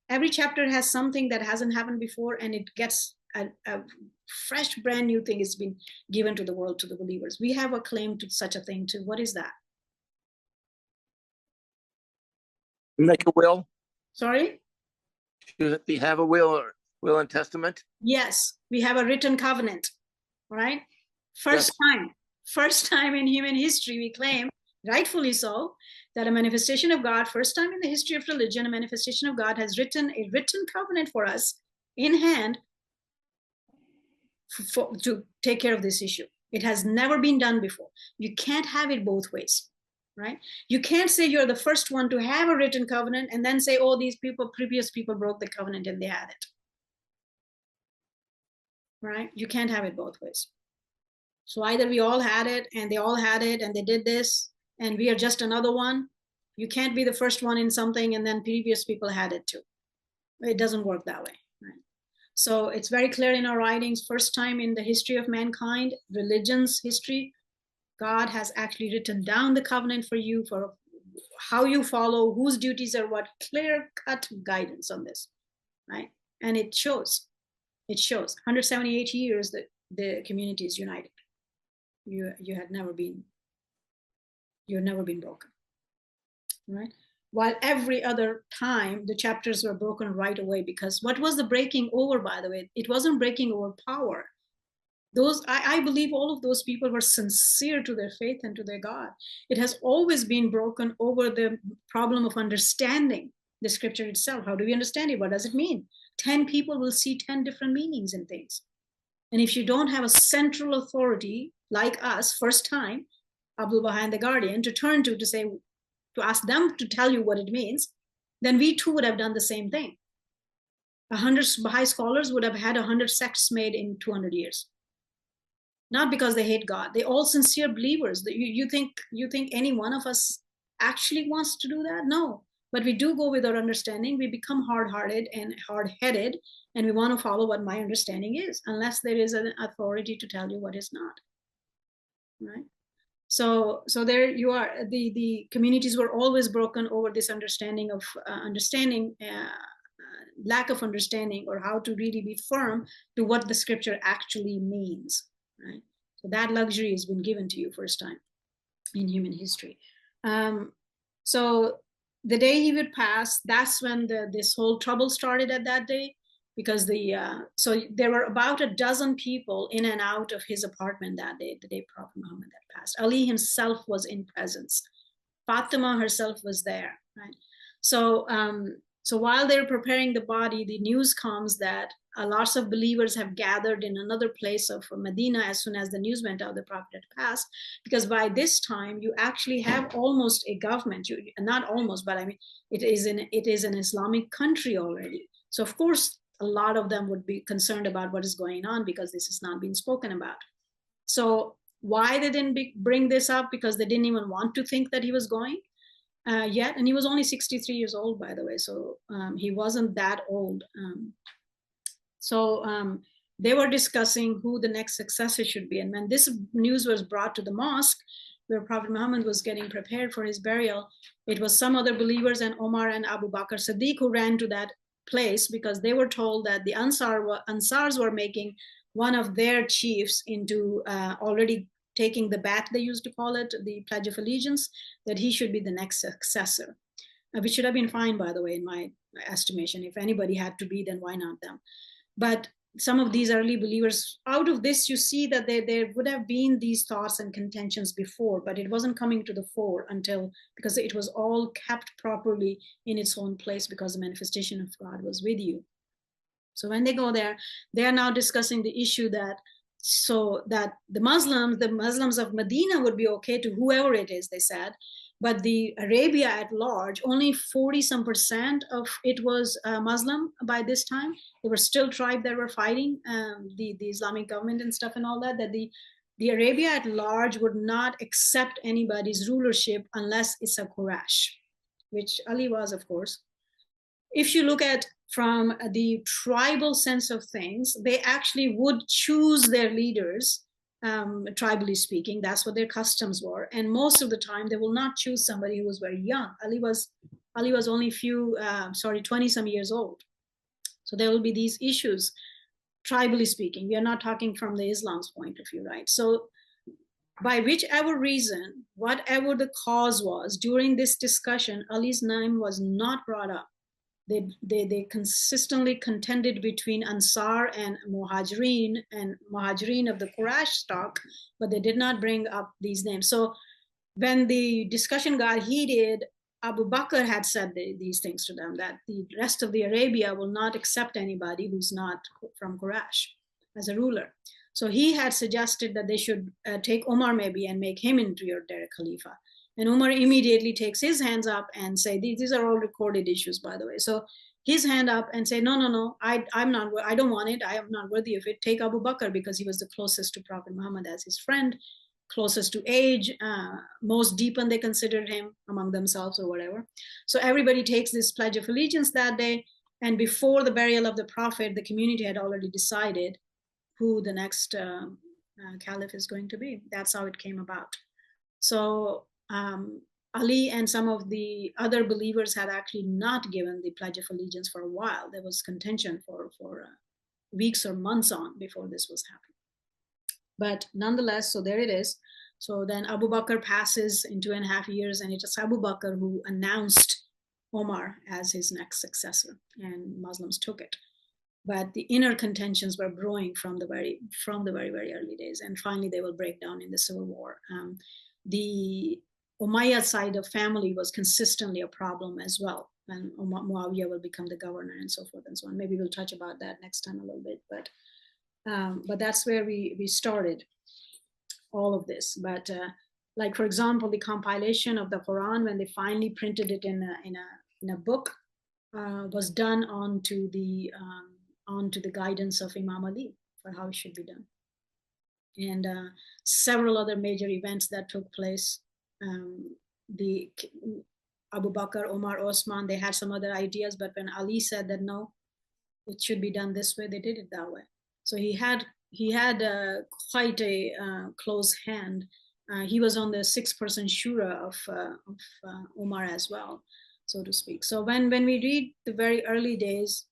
S1: Every chapter has something that hasn't happened before, and it gets a fresh, brand new thing is being given to the world, to the believers. We have a claim to such a thing too. What is that?
S3: Make a will?
S1: Sorry?
S3: Should we have a will and testament?
S1: Yes, we have a written covenant, right? First time in human history, we claim, rightfully so, that a manifestation of God, first time in the history of religion, a manifestation of God has written a written covenant for us in hand to take care of this issue. It has never been done before. You can't have it both ways, right? You can't say you're the first one to have a written covenant and then say, oh, these people, previous people broke the covenant and they had it, right? You can't have it both ways. So either we all had it and they all had it and they did this and we are just another one. You can't be the first one in something and then previous people had it too. It doesn't work that way, right? So it's very clear in our writings, first time in the history of mankind, religion's history, God has actually written down the covenant for you, for how you follow, whose duties are what, clear-cut guidance on this, right? And it shows. It shows 178 years that the community is united. You've never been broken, right? While every other time the chapters were broken right away, because what was the breaking over, by the way? It wasn't breaking over power. I believe all of those people were sincere to their faith and to their God. It has always been broken over the problem of understanding the scripture itself. How do we understand it? What does it mean? 10 people will see 10 different meanings in things. And if you don't have a central authority like us, first time, Abdul Baha and the Guardian, to turn to ask them to tell you what it means, then we too would have done the same thing. 100 Baha'i scholars would have had 100 sects made in 200 years. Not because they hate God. They're all sincere believers. You think any one of us actually wants to do that? No. But we do go with our understanding. We become hard-hearted and hard-headed, and we want to follow what my understanding is, unless there is an authority to tell you what is not. Right? So there you are. The communities were always broken over this understanding of lack of understanding, or how to really be firm to what the scripture actually means. Right? So that luxury has been given to you first time in human history. So the day he would pass, that's when this whole trouble started at that day, because so there were about a dozen people in and out of his apartment that day, the day Prophet Muhammad had passed. Ali himself was in presence. Fatima herself was there. Right? So while they're preparing the body, the news comes that lots of believers have gathered in another place of Medina as soon as the news went out the Prophet had passed, because by this time you actually have almost a government. Not almost, but I mean, it is an Islamic country already. So of course, a lot of them would be concerned about what is going on, because this is not being spoken about. So why they didn't bring this up? Because they didn't even want to think that he was going yet. And he was only 63 years old, by the way. So he wasn't that old. They were discussing who the next successor should be. And when this news was brought to the mosque, where Prophet Muhammad was getting prepared for his burial, it was some other believers and Omar and Abu Bakr Siddiq who ran to that place because they were told that the Ansars were making one of their chiefs into already taking the bat, they used to call it, the Pledge of Allegiance, that he should be the next successor, which should have been fine, by the way, in my estimation. If anybody had to be, then why not them? But some of these early believers, out of this, you see that there would have been these thoughts and contentions before, but it wasn't coming to the fore until, because it was all kept properly in its own place because the manifestation of God was with you. So when they go there, they are now discussing the issue that, so that the Muslims of Medina would be okay to whoever it is, they said, but the Arabia at large, only 40% of it was Muslim by this time. There were still tribes that were fighting the Islamic government and stuff and all that, that the Arabia at large would not accept anybody's rulership unless it's a Quraysh, which Ali was, of course. If you look at from the tribal sense of things, they actually would choose their leaders, tribally speaking. That's what their customs were. And most of the time, they will not choose somebody who was very young. Ali was only 20 some years old. So there will be these issues, tribally speaking. We are not talking from the Islam's point of view, right? So by whichever reason, whatever the cause was, during this discussion, Ali's name was not brought up. They consistently contended between Ansar and Muhajirin of the Quraysh stock, but they did not bring up these names. So when the discussion got heated, Abu Bakr had said these things to them, that the rest of the Arabia will not accept anybody who's not from Quraysh as a ruler. So he had suggested that they should take Umar maybe and make him into their Khalifa. And Umar immediately takes his hands up and say, these are all recorded issues, by the way. So his hand up and say, no, I don't want it. I am not worthy of it. Take Abu Bakr, because he was the closest to Prophet Muhammad as his friend, closest to age, most deepened, they considered him among themselves or whatever. So everybody takes this Pledge of Allegiance that day. And before the burial of the Prophet, the community had already decided who the next caliph is going to be. That's how it came about. So Ali and some of the other believers had actually not given the Pledge of Allegiance for a while. There was contention for weeks or months on before this was happening. But nonetheless, so there it is. So then Abu Bakr passes in 2.5 years, and it was Abu Bakr who announced Omar as his next successor, and Muslims took it. But the inner contentions were brewing from the very, very early days, and finally they will break down in the civil war. The Umayyad side of family was consistently a problem as well, and Muawiyah will become the governor and so forth and so on. Maybe we'll touch about that next time a little bit, but that's where we started all of this. But like, for example, the compilation of the Quran, when they finally printed it in a book, was done onto the guidance of Imam Ali for how it should be done. And several other major events that took place. The Abu Bakr, Omar, Osman, they had some other ideas, but when Ali said that no, it should be done this way, they did it that way. So he had quite a close hand. He was on the 6-person shura of Omar as well, so to speak. So when we read the very early days,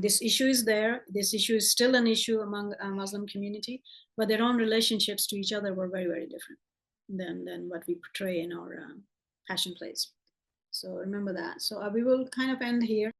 S1: this issue is there. This issue is still an issue among Muslim community, but their own relationships to each other were very, very different than what we portray in our passion plays. So remember that. So we will kind of end here.